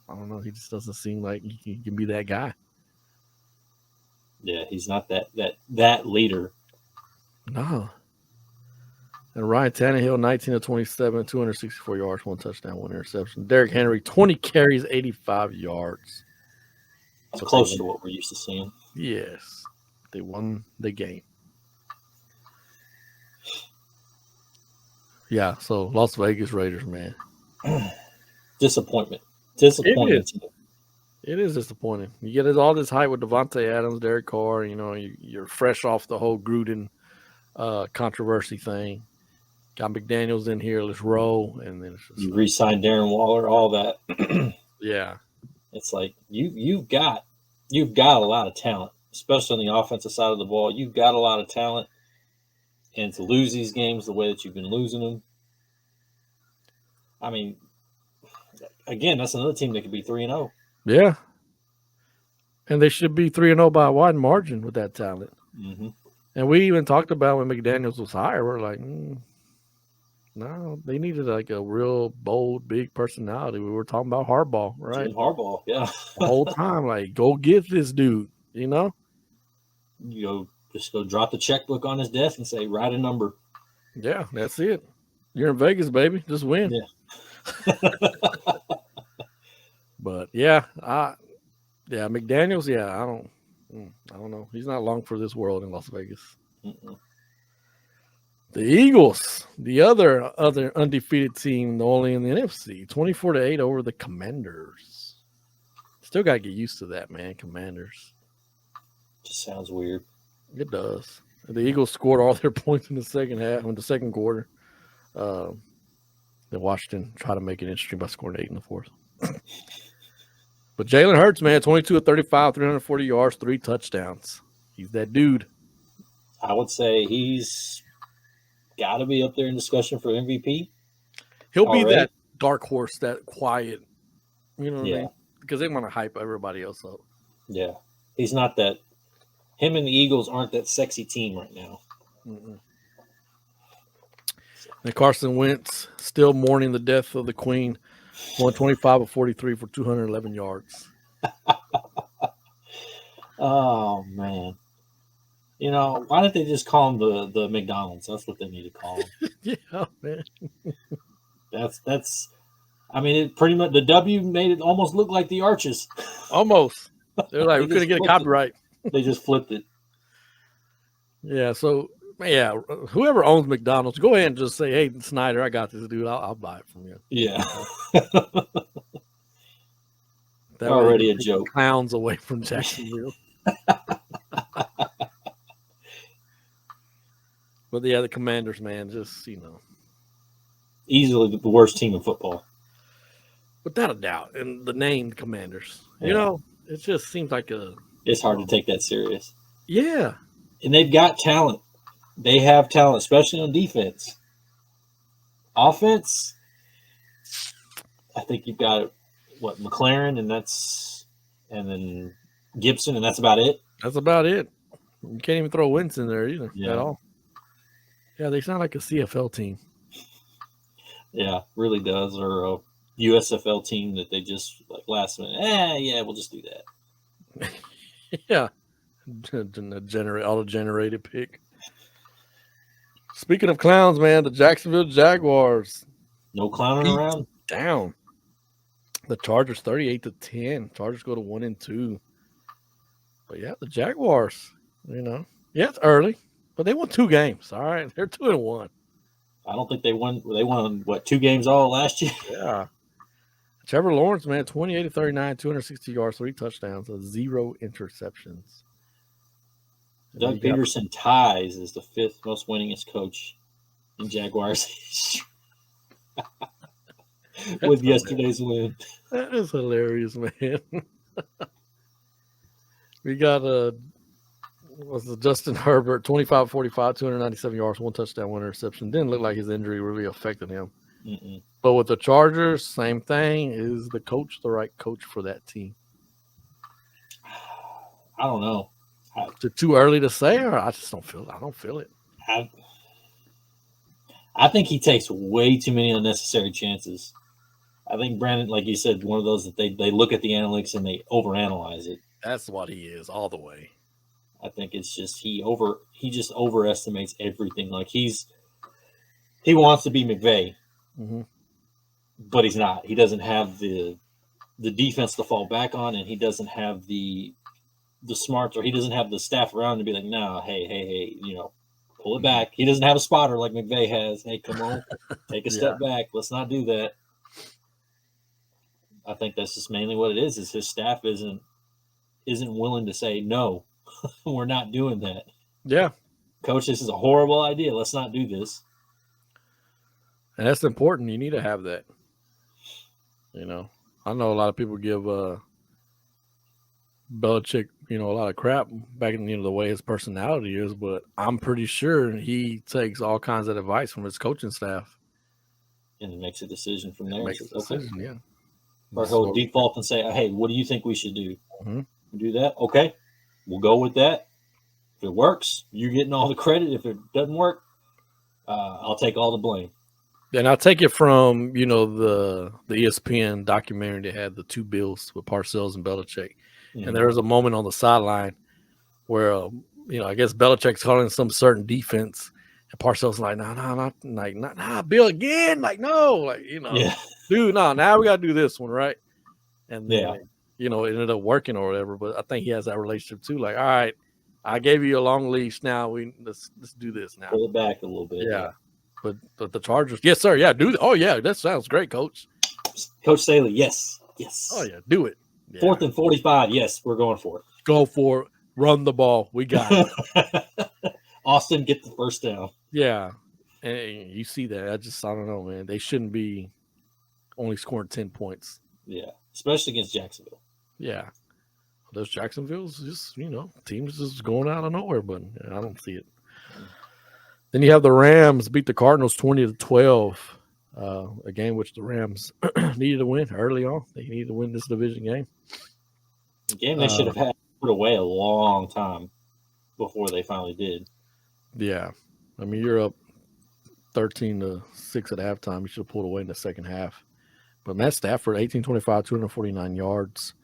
I don't know. He just doesn't seem like he can be that guy. Yeah, he's not that leader. No. And Ryan Tannehill, 19-27, 264 yards, 1 touchdown, 1 interception. Derrick Henry, 20 carries, 85 yards. It's closer to what we're used to seeing. Yes. They won the game. Yeah, so Las Vegas Raiders, man. Disappointment. It is disappointing. You get all this hype with Devontae Adams, Derek Carr, you know, you're fresh off the whole Gruden controversy thing. Got McDaniels in here, let's roll, and then it's just you re-signed Darren Waller, all that. Yeah. It's like you've got a lot of talent, especially on the offensive side of the ball. You've got a lot of talent, and to lose these games the way that you've been losing them, I mean, again, that's another team that could be 3-0. Yeah. And they should be 3-0 by a wide margin with that talent. Mm-hmm. And we even talked about when McDaniels was hired, we're like, no, they needed like a real bold, big personality. We were talking about Harbaugh, right? Jim Harbaugh, yeah. The whole time, like, go get this dude, you know? You just go drop the checkbook on his desk and say, write a number. Yeah, that's it. You're in Vegas, baby. Just win. Yeah. But yeah, McDaniels, I don't know. He's not long for this world in Las Vegas. Mm-mm. The Eagles, the other undefeated team, only in the NFC, 24-8 over the Commanders. Still got to get used to that, man. Commanders. Just sounds weird. It does. The Eagles scored all their points in the second quarter. Then Washington tried to make it interesting by scoring 8 in the fourth. But Jalen Hurts, man, 22-35, 340 yards, 3 touchdowns. He's that dude. I would say he's got to be up there in discussion for MVP. He'll be that dark horse, that quiet, you know what I mean? Yeah. Because they want to hype everybody else up. Yeah. He's not that. Him and the Eagles aren't that sexy team right now. Mm-mm. And Carson Wentz still mourning the death of the Queen. 125 of 43 for 211 yards. Oh, man. You know, why don't they just call him the McDonald's? That's what they need to call him. Yeah, man. That's. I mean, it pretty much the W made it almost look like the Arches. Almost. They're like, we couldn't get a copyright. They just flipped it. Yeah, so, yeah, whoever owns McDonald's, go ahead and just say, hey, Snyder, I got this, dude. I'll buy it from you. Yeah. That already a joke. Clowns away from Jacksonville. But yeah, the Commanders, man, just, you know. Easily the worst team in football. Without a doubt. And the name Commanders. Yeah. You know, it just seems like it's hard to take that serious. Yeah. And they've got talent. They have talent, especially on defense. Offense, I think you've got McLaren, and then Gibson, and that's about it. That's about it. You can't even throw Wentz in there either at Yeah. all. Yeah, they sound like a CFL team. Yeah, really does. Or a USFL team that they just like last minute. Yeah, we'll just do that. Yeah, auto-generated pick. Speaking of clowns, man, the Jacksonville Jaguars No clowning around. down. The Chargers 38-10. Chargers go to 1-2. But yeah, the Jaguars, yeah, it's early, but they won 2 games. All right, they're 2-1. I don't think they won. They won 2 games all last year. Yeah. Trevor Lawrence, man, 28-39, 260 yards, 3 touchdowns, 0 interceptions. Doug Peterson ties as the 5th most winningest coach in Jaguars history with yesterday's win. That is hilarious, man. We got Justin Herbert, 25-45, 297 yards, 1 touchdown, 1 interception. Didn't look like his injury really affected him. Mm-mm. But with the Chargers, same thing. Is the coach the right coach for that team? I don't know. Is it too early to say, or I just don't feel it? I don't feel it. I think he takes way too many unnecessary chances. I think Brandon, like you said, one of those that they look at the analytics and they overanalyze it. That's what he is all the way. I think it's just he just overestimates everything. Like he wants to be McVay, but he's not. He doesn't have the defense to fall back on, and he doesn't have the smarts, or he doesn't have the staff around to be like, no, hey, pull it back. He doesn't have a spotter like McVay has. Hey, come on, take a step back. Let's not do that. I think that's just mainly what it is his staff isn't willing to say, no, we're not doing that. Yeah. Coach, this is a horrible idea. Let's not do this. And that's important. You need to have that. I know a lot of people give Belichick, a lot of crap back in the way his personality is, but I'm pretty sure he takes all kinds of advice from his coaching staff. And makes a decision from there. Makes a decision, yeah. Or he'll default and say, hey, what do you think we should do? Mm-hmm. Do that? Okay, we'll go with that. If it works, you're getting all the credit. If it doesn't work, I'll take all the blame. And I'll take it from, the ESPN documentary that had the 2 Bills with Parcells and Belichick. Mm-hmm. And there was a moment on the sideline where, I guess Belichick's calling some certain defense. And Parcells like, nah, Bill again. Like, no, dude, no, now we got to do this one, right? And then, it ended up working or whatever. But I think he has that relationship too. Like, all right, I gave you a long leash. Now let's do this now. Pull it back a little bit. Yeah. But the Chargers, yes, sir. Yeah, do that. Oh, yeah, that sounds great, Coach. Coach Staley, yes. Oh, yeah, do it. Yeah. 4th and 45, yes, we're going for it. Go for it. Run the ball. We got it. Austin, get the first down. Yeah. And you see that. I don't know, man. They shouldn't be only scoring 10 points. Yeah, especially against Jacksonville. Yeah. Those Jacksonville's just, teams just going out of nowhere, but I don't see it. Then you have the Rams beat the Cardinals 20-12, a game which the Rams needed to win early on. They needed to win this division game. A game they should have had put away a long time before they finally did. Yeah. I mean, you're up 13-6 at halftime. You should have pulled away in the second half. But Matt Stafford, 18-25, 249 yards.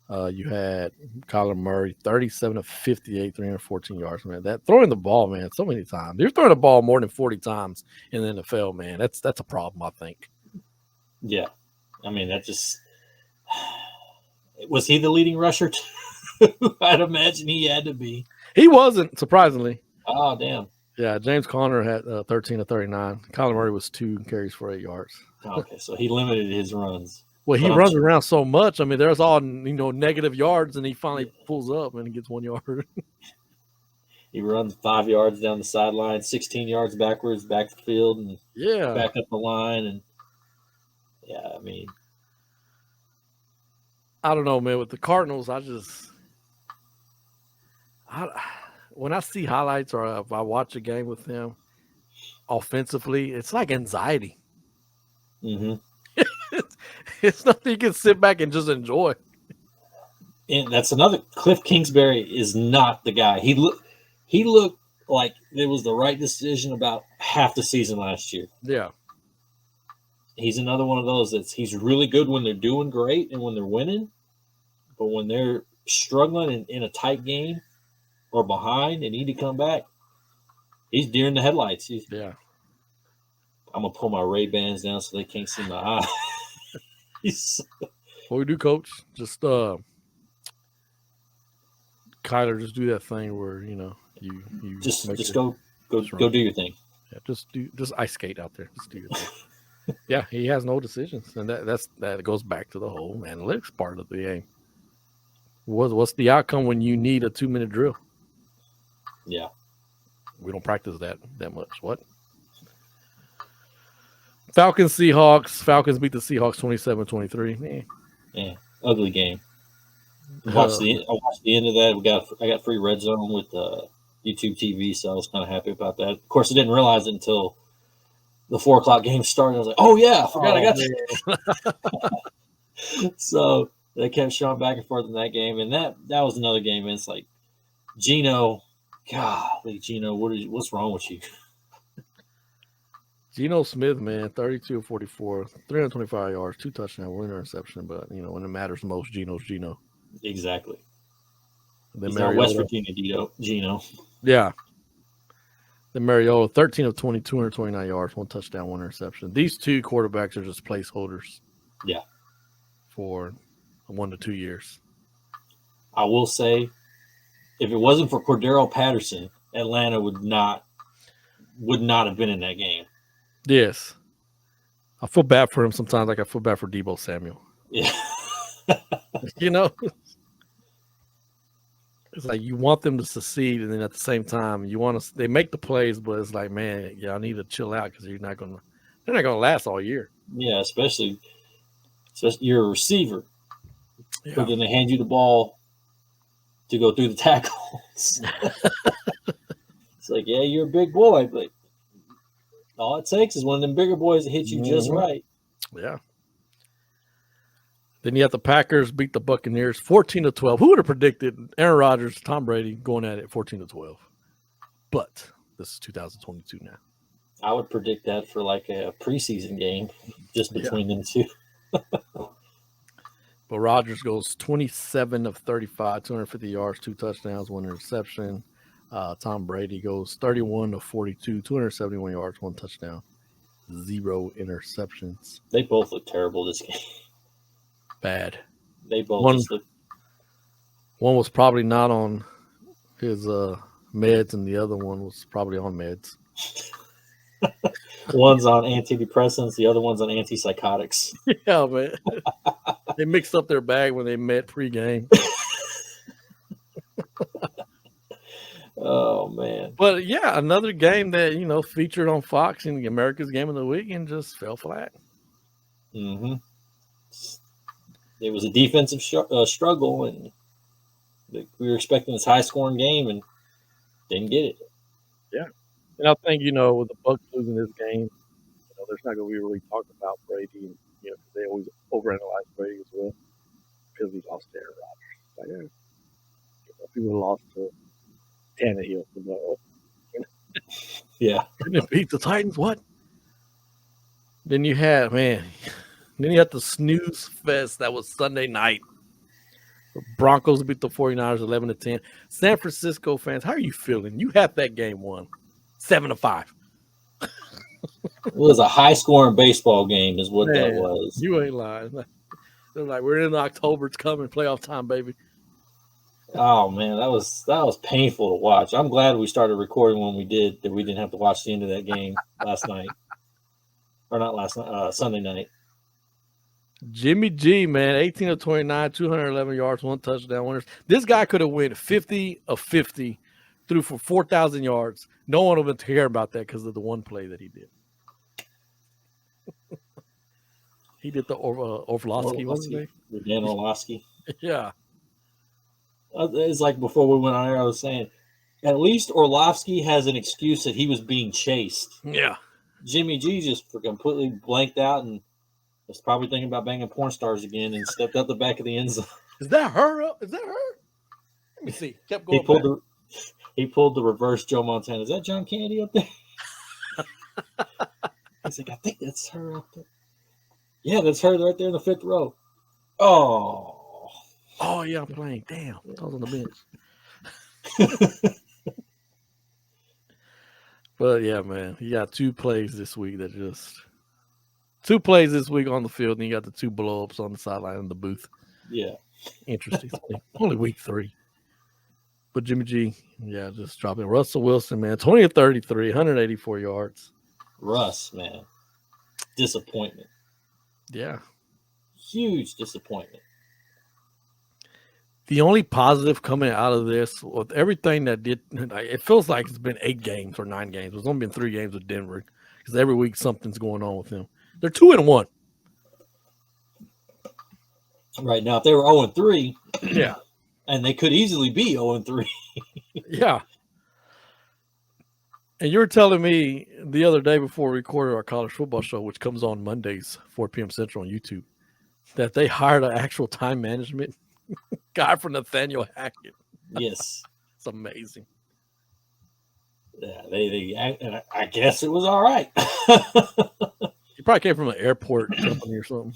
You had Kyler Murray, 37-58, 314 yards, man. That throwing the ball, man, so many times. You're throwing the ball more than 40 times in the NFL, man. That's a problem, I think. Yeah. I mean, that just – was he the leading rusher? I'd imagine he had to be. He wasn't, surprisingly. Oh, damn. Yeah, James Conner had 13-39. Kyler Murray was 2 carries for 8 yards. Okay, so he limited his runs. Well, he runs around so much. I mean, there's all, negative yards, and he finally pulls up and he gets 1 yard. He runs 5 yards down the sideline, 16 yards backwards, back to the field, and back up the line. And I mean, I don't know, man. With the Cardinals, when I see highlights or if I watch a game with them offensively, it's like anxiety. Mm-hmm. It's nothing you can sit back and just enjoy. And that's another. Cliff Kingsbury is not the guy. He looked like it was the right decision about half the season last year. Yeah. He's another one of those he's really good when they're doing great and when they're winning, but when they're struggling in a tight game or behind and need to come back, he's deer in the headlights. Yeah. I'm gonna pull my Ray-Bans down so they can't see my eyes. What we do, Coach? Just Kyler, just do that thing where you just go do your thing. Yeah, just ice skate out there. Just do your thing. Yeah, he has no decisions, and that goes back to the whole analytics part of the game. What's the outcome when you need a 2-minute drill? Yeah, we don't practice that much. What? Falcons Seahawks. Falcons beat the Seahawks 27-23. Yeah, ugly game. I watched the end of that. I got free red zone with YouTube TV, so I was kind of happy about that. Of course, I didn't realize it until the 4:00 game started. I was like, "Oh yeah, I forgot I got you." So they kept showing back and forth in that game, and that was another game. And it's like, Geno, golly, Geno, what's wrong with you? Geno Smith, man, 32 of 44, 325 yards, 2 touchdowns, 1 interception. But when it matters most, Geno's Geno. Exactly. Then He's not West Virginia Geno. Yeah. Then Mariota, 13 of 20, 229 yards, 1 touchdown, 1 interception. These two quarterbacks are just placeholders. Yeah. For 1 to 2 years. I will say, if it wasn't for Cordero Patterson, Atlanta would not have been in that game. Yes. I feel bad for him sometimes, like I feel bad for Deebo Samuel. Yeah. It's like you want them to succeed, and then at the same time, they make the plays, but it's like, man, I need to chill out because they're not gonna last all year. Yeah, especially you're a receiver. Yeah. But then they hand you the ball to go through the tackles. It's like, yeah, you're a big boy, but all it takes is one of them bigger boys to hit you just right. Yeah. Then you have the Packers beat the Buccaneers 14-12. Who would have predicted Aaron Rodgers, Tom Brady going at it 14-12? But this is 2022 now. I would predict that for like a preseason game just between them two. But Rodgers goes 27 of 35, 250 yards, 2 touchdowns, 1 interception. Tom Brady goes 31 of 42, 271 yards, 1 touchdown, 0 interceptions. They both look terrible this game. Bad. They both look. One was probably not on his meds, and the other one was probably on meds. One's on antidepressants, the other one's on antipsychotics. Yeah, man. They mixed up their bag when they met pregame. Oh, man. But, yeah, another game that, featured on Fox in the America's Game of the Week and just fell flat. Mm-hmm. It was a defensive struggle, and we were expecting this high-scoring game and didn't get it. Yeah. And I think, with the Bucs losing this game, there's not going to be really talking about Brady. And, they always overanalyze Brady as well because he lost to Aaron Rodgers. Like, people lost to Tannehill. Yeah. Didn't beat the Titans. What? Then you had the snooze fest that was Sunday night. The Broncos beat the 49ers 11-10. San Francisco fans, how are you feeling? You had that game won 7-5. It was a high-scoring baseball game is what that was. You ain't lying. They're like, we're in October. It's coming. Playoff time, baby. Oh, man, that was painful to watch. I'm glad we started recording when we did, that we didn't have to watch the end of that game last night. Or not last night, Sunday night. Jimmy G, man, 18 of 29, 211 yards, 1 touchdown. Winners. This guy could have went 50 of 50, threw for 4,000 yards. No one would care about that because of the one play that he did. He did the Orlovsky, wasn't he? Dan Orlovsky. Yeah. It's like before we went on air, I was saying, at least Orlovsky has an excuse that he was being chased. Yeah. Jimmy G just completely blanked out and Was probably thinking about banging porn stars again and stepped up the back of the end zone. Is that her? Is that her? Let me see. Kept He going pulled back. he pulled the reverse Joe Montana. Is that John Candy up there? He's like, I think that's her up there. Yeah, that's her right there in the 5th row. Oh. Oh, yeah, I'm playing. Damn. I was on the bench. But, yeah, man. You got 2 plays this week that just... 2 plays this week on the field, and you got the 2 blow-ups on the sideline in the booth. Yeah. Interesting. Only week 3. But Jimmy G, yeah, just dropping. Russell Wilson, man, 20 of 33, 184 yards. Russ, man. Disappointment. Yeah. Huge disappointment. The only positive coming out of this, with everything that did, it feels like it's been 8 games or 9 games. It's only been 3 games with Denver because every week something's going on with them. They're 2-1. Right now, if they were 0-3, yeah, and they could easily be 0-3. yeah. And you were telling me the other day before we recorded our college football show, which comes on Mondays, 4 p.m. Central on YouTube, that they hired an actual time management guy from Nathaniel Hackett. Yes. It's amazing. Yeah, I guess it was all right. He probably came from an airport company or something.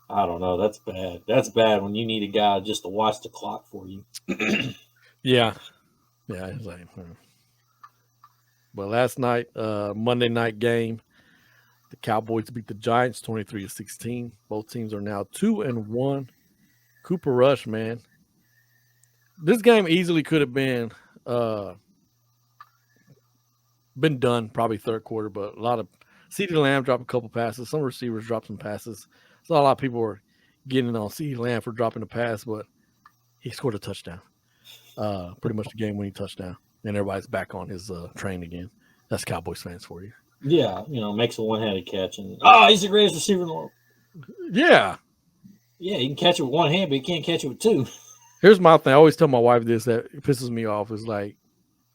I don't know. That's bad. That's bad when you need a guy just to watch the clock for you. Yeah. Yeah. It's like, But last night, Monday night game, the Cowboys beat the Giants 23-16. Both teams are now 2-1. Cooper Rush, man. This game easily could have been done probably 3rd quarter, but a lot of CeeDee Lamb dropped a couple passes. Some receivers dropped some passes. So a lot of people were getting on CeeDee Lamb for dropping a pass, but he scored a touchdown. Pretty much the game-winning touchdown. And everybody's back on his train again. That's Cowboys fans for you. Yeah, makes a one-handed catch. And he's the greatest receiver in the world. Yeah. Yeah, he can catch it with one hand, but he can't catch it with 2. Here's my thing. I always tell my wife this that pisses me off is like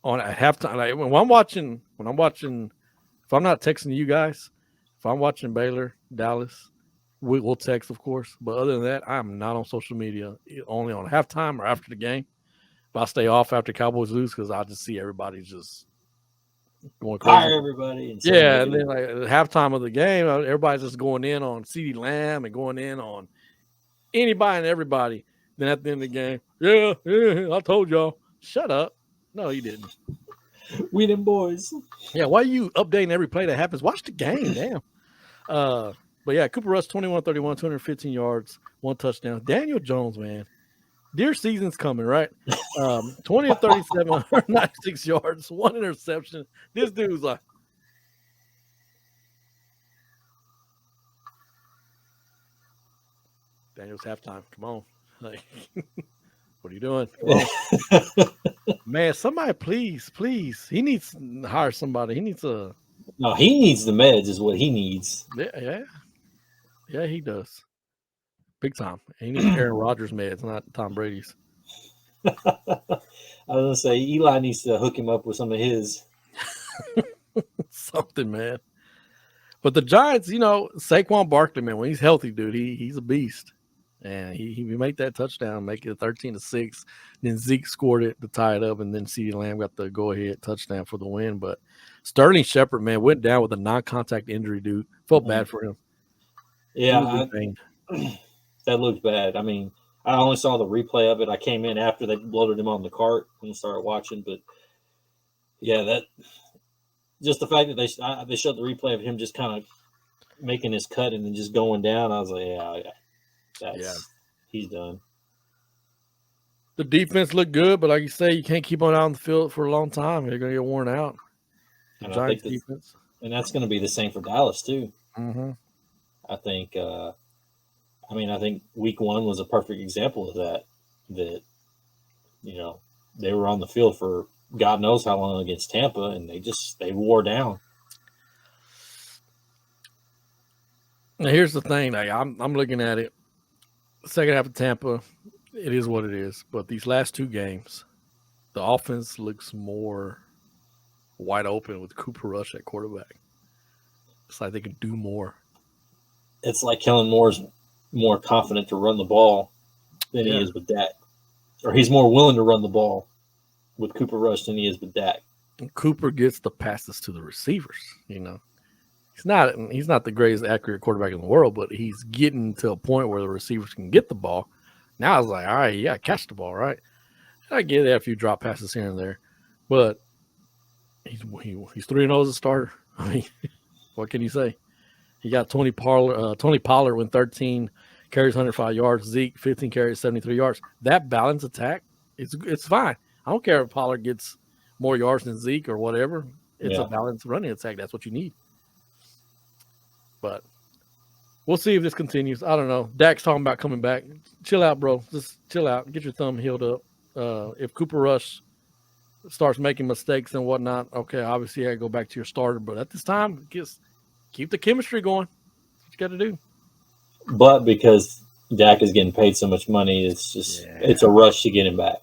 on at halftime. Like when I'm watching, if I'm not texting you guys, if I'm watching Baylor, Dallas, we'll text, of course. But other than that, I'm not on social media, only on halftime or after the game. But I stay off after Cowboys lose because I just see everybody just going crazy. Fire everybody. And then like at the halftime of the game, everybody's just going in on CeeDee Lamb and going in on anybody and everybody. Then at the end of the game, yeah, I told y'all. Shut up. No, you didn't. We them boys. Yeah, why are you updating every play that happens? Watch the game, damn. But yeah, Cooper Rush, 21-31, 215 yards, 1 touchdown. Daniel Jones, man. Deer season's coming, right? 20-37, 196 yards, 1 interception. This dude's like, Daniel's halftime. Come on. Like, what are you doing? Come on. Man, somebody please. He needs to hire somebody. He needs a... No, he needs the meds is what he needs. Yeah, he does. Big time. He needs Aaron Rodgers meds, not Tom Brady's. I was going to say, Eli needs to hook him up with some of his. Something, man. But the Giants, Saquon Barkley, man, when he's healthy, dude, he's a beast. And he made that touchdown, make it 13-6. Then Zeke scored it to tie it up, and then CeeDee Lamb got the go-ahead touchdown for the win. But Sterling Shepard, man, went down with a non-contact injury, dude. Felt bad for him. Yeah, that looked bad. I mean, I only saw the replay of it. I came in after they loaded him on the cart and started watching. But, yeah, that just the fact that they showed the replay of him just kind of making his cut and then just going down, I was like, he's done. The defense looked good, but like you say, you can't keep on out on the field for a long time. They're going to get worn out. The Giants defense. And that's going to be the same for Dallas, too. Mm-hmm. I think I think week 1 was a perfect example of that they were on the field for God knows how long against Tampa, and they wore down. Now, here's the thing. Like, I'm looking at it. Second half of Tampa, it is what it is. But these last 2 games, the offense looks more wide open with Cooper Rush at quarterback. It's like they can do more. It's like Kellen Moore's more confident to run the ball than he Yeah. is with Dak. Or he's more willing to run the ball with Cooper Rush than he is with Dak. And Cooper gets the passes to the receivers, you know. He's not the greatest accurate quarterback in the world, but he's getting to a point where the receivers can get the ball. Now it's like, all right, yeah, catch the ball, right? I get it, a few drop passes here and there, but he's 3-0 as a starter. I mean, what can you say? He got Tony Pollard went 13 carries, 105 yards. Zeke 15 carries, 73 yards. That balanced attack, it's fine. I don't care if Pollard gets more yards than Zeke or whatever. It's a balanced running attack. That's what you need. But we'll see if this continues. I don't know. Dak's talking about coming back. Chill out, bro. Just chill out. Get your thumb healed up. If Cooper Rush starts making mistakes and whatnot, okay, obviously I go back to your starter. But at this time, just keep the chemistry going. That's what you got to do. But because Dak is getting paid so much money, it's a rush to get him back.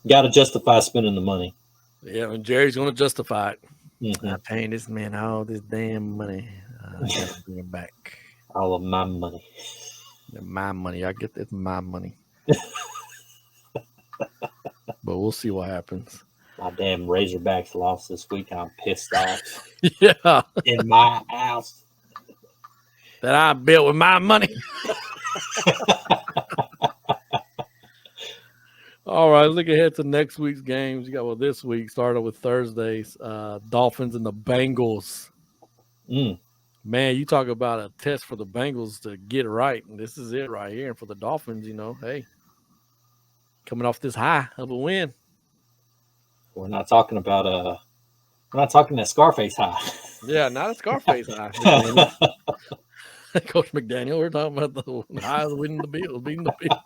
Got to justify spending the money. Yeah, and Jerry's going to justify it. Mm-hmm. I'm paying this man all this damn money. I got to bring him back. All of my money. My money. I get it's my money. But we'll see what happens. My damn Razorbacks lost this week. I'm pissed off. Yeah. In my house. That I built with my money. All right, look ahead to next week's games. You got this week started with Thursdays. Dolphins and the Bengals. Man, you talk about a test for the Bengals to get right. And this is it right here. And for the Dolphins, hey, coming off this high of a win. We're not talking about we're not talking that Scarface high. Yeah, not a Scarface high. Coach McDaniel, we're talking about the high of winning the Bills, beating the Bills.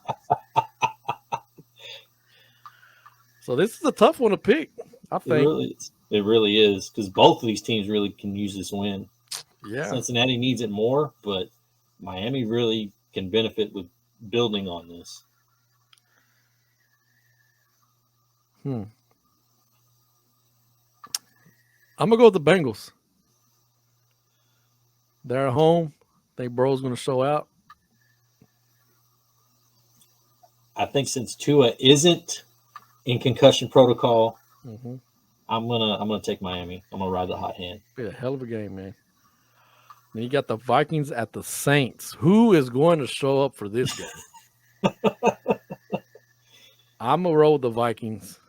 So this is a tough one to pick, I think. It really is, because both of these teams really can use this win. Yeah. Cincinnati needs it more, but Miami really can benefit with building on this. I'm going to go with the Bengals. They're at home. I think Burrow's going to show out. I think since Tua isn't in concussion protocol, I'm gonna take Miami. I'm gonna ride the hot hand. Be a hell of a game, man. Then you got the Vikings at the Saints. Who is going to show up for this game? I'm gonna roll with the Vikings.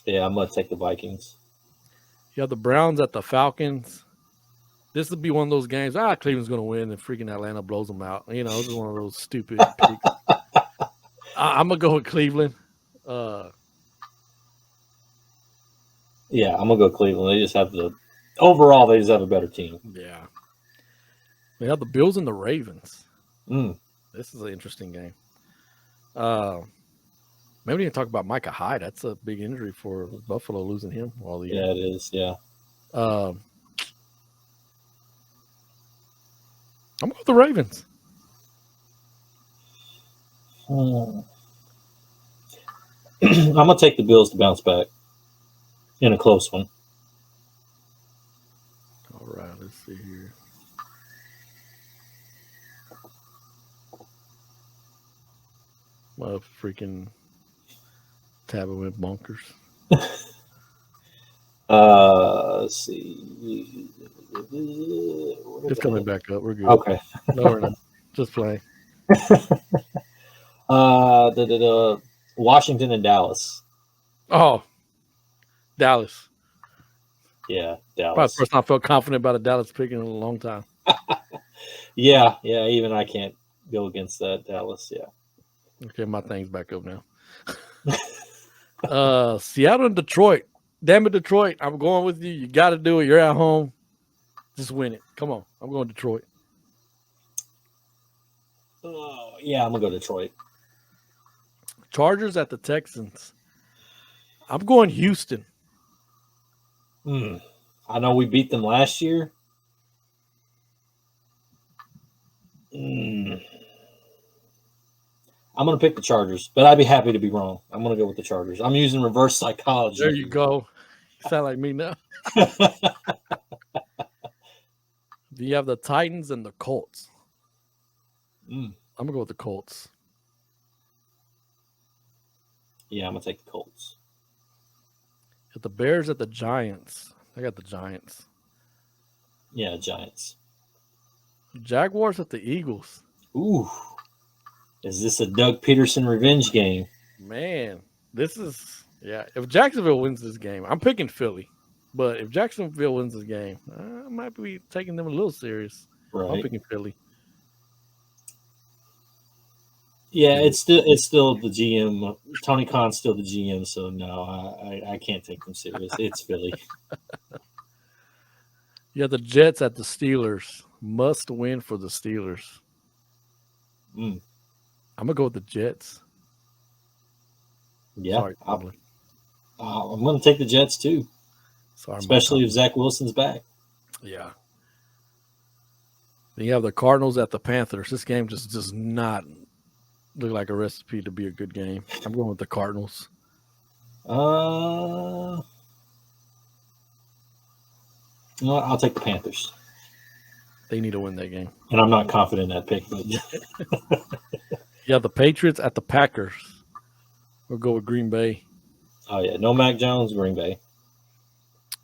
Yeah, I'm gonna take the Vikings. You have the Browns at the Falcons. This would be one of those games. Cleveland's going to win, and freaking Atlanta blows them out. This is one of those stupid picks. I'm going to go with Cleveland. Yeah, I'm going to go Cleveland. They just have overall, they just have a better team. Yeah. We have the Bills and the Ravens. This is an interesting game. Maybe we need to talk about Micah Hyde. That's a big injury for Buffalo, losing him all the year. Yeah, it is. Yeah. I'm going with the Ravens. I'm going to take the Bills to bounce back in a close one. All right, let's see here. My freaking tab went bonkers. Let's see. It's coming back up. We're good. Okay. No, we're not. Just playing. Washington and Dallas. Oh, Dallas. Yeah, Probably Dallas. the first time I felt confident about a Dallas pick in a long time. Yeah. Even I can't go against that. Dallas. Yeah. Okay, my thing's back up now. Seattle and Detroit. Damn it, Detroit. I'm going with you. You got to do it. You're at home. Just win it. Come on. I'm going Detroit. Yeah, I'm going to go Detroit. Chargers at the Texans. I'm going Houston. I know we beat them last year. I'm going to pick the Chargers, but I'd be happy to be wrong. I'm going to go with the Chargers. I'm using reverse psychology. There you go. You sound like me now. You have the Titans and the Colts. Mm. I'm going to go with the Colts. Yeah, I'm going to take the Colts. At the Bears at the Giants. I got the Giants. Yeah, Giants. Jaguars at the Eagles. Ooh. Is this a Doug Peterson revenge game? Man, this is, yeah. If Jacksonville wins this game, I'm picking Philly. But if Jacksonville wins this game, I might be taking them a little serious. Right. I'm picking Philly. Yeah, it's still the GM. Tony Khan's still the GM, so no, I can't take them serious. It's Philly. Yeah, the Jets at the Steelers. Must win for the Steelers. Mm. I'm gonna go with the Jets. Yeah, Sorry, I'm going to take the Jets too. Sorry, especially if Zach Wilson's back. Yeah. Then you have the Cardinals at the Panthers. This game just does not look like a recipe to be a good game. I'm going with the Cardinals. No, I'll take the Panthers. They need to win that game. And I'm not confident in that pick. But yeah, the Patriots at the Packers. We'll go with Green Bay. Oh, yeah. No Mac Jones, Green Bay.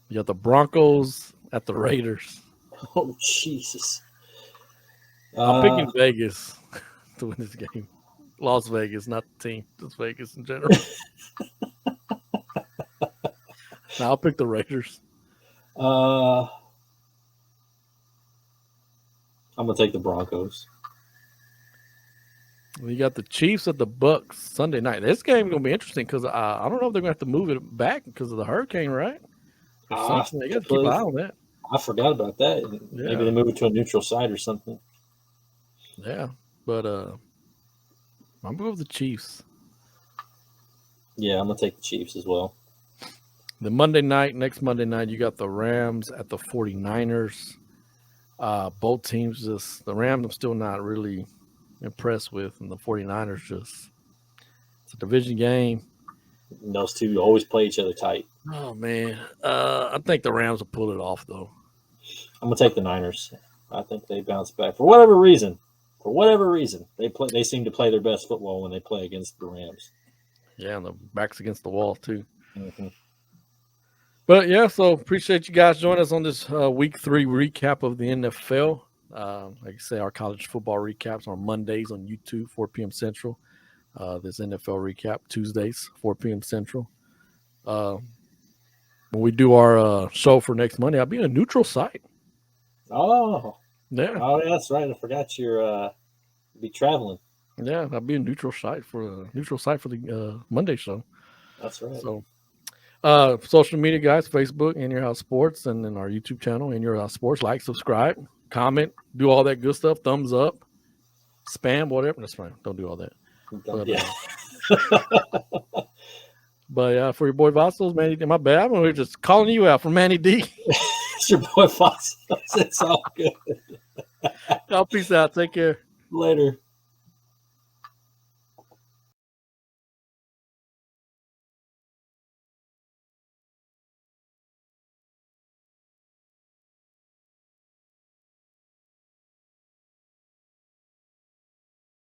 You got the Broncos at the Raiders. Oh, Jesus. I'm picking Vegas to win this game. Las Vegas, not the team. Just Vegas in general. Now I'll pick the Raiders. I'm going to take the Broncos. You got the Chiefs at the Bucks Sunday night. This game is going to be interesting because I don't know if they're going to have to move it back because of the hurricane, right? They got to keep an eye on that. I forgot about that. Yeah. Maybe they move it to a neutral site or something. Yeah, but I'm going to go with the Chiefs. Yeah, I'm going to take the Chiefs as well. The next Monday night, you got the Rams at the 49ers. Both teams the Rams I'm still not really impressed with, and the 49ers it's a division game. And those two always play each other tight. Oh, man. I think the Rams will pull it off, though. I'm going to take the Niners. I think they bounce back. For whatever reason, they seem to play their best football when they play against the Rams. Yeah, and the back's against the wall, too. Mm-hmm. But, yeah, so appreciate you guys joining us on this Week 3 recap of the NFL. Like I say, our college football recaps are Mondays on YouTube, 4 p.m. Central. This NFL recap Tuesdays, 4 p.m. Central. When we do our show for next Monday, I'll be in a neutral site. Oh, yeah. Oh, yeah, that's right. I forgot you're be traveling. Yeah, I'll be a neutral site for the Monday show. That's right. So, social media guys, Facebook, In Your House Sports, and then our YouTube channel, In Your House Sports. Like, subscribe, comment, do all that good stuff. Thumbs up, spam, whatever. That's fine. Don't do all that. But, yeah. But for your boy Vassos, Manny D, my bad. I'm just calling you out for Manny D. It's your boy Vassos. It's all good. Y'all peace out. Take care. Later.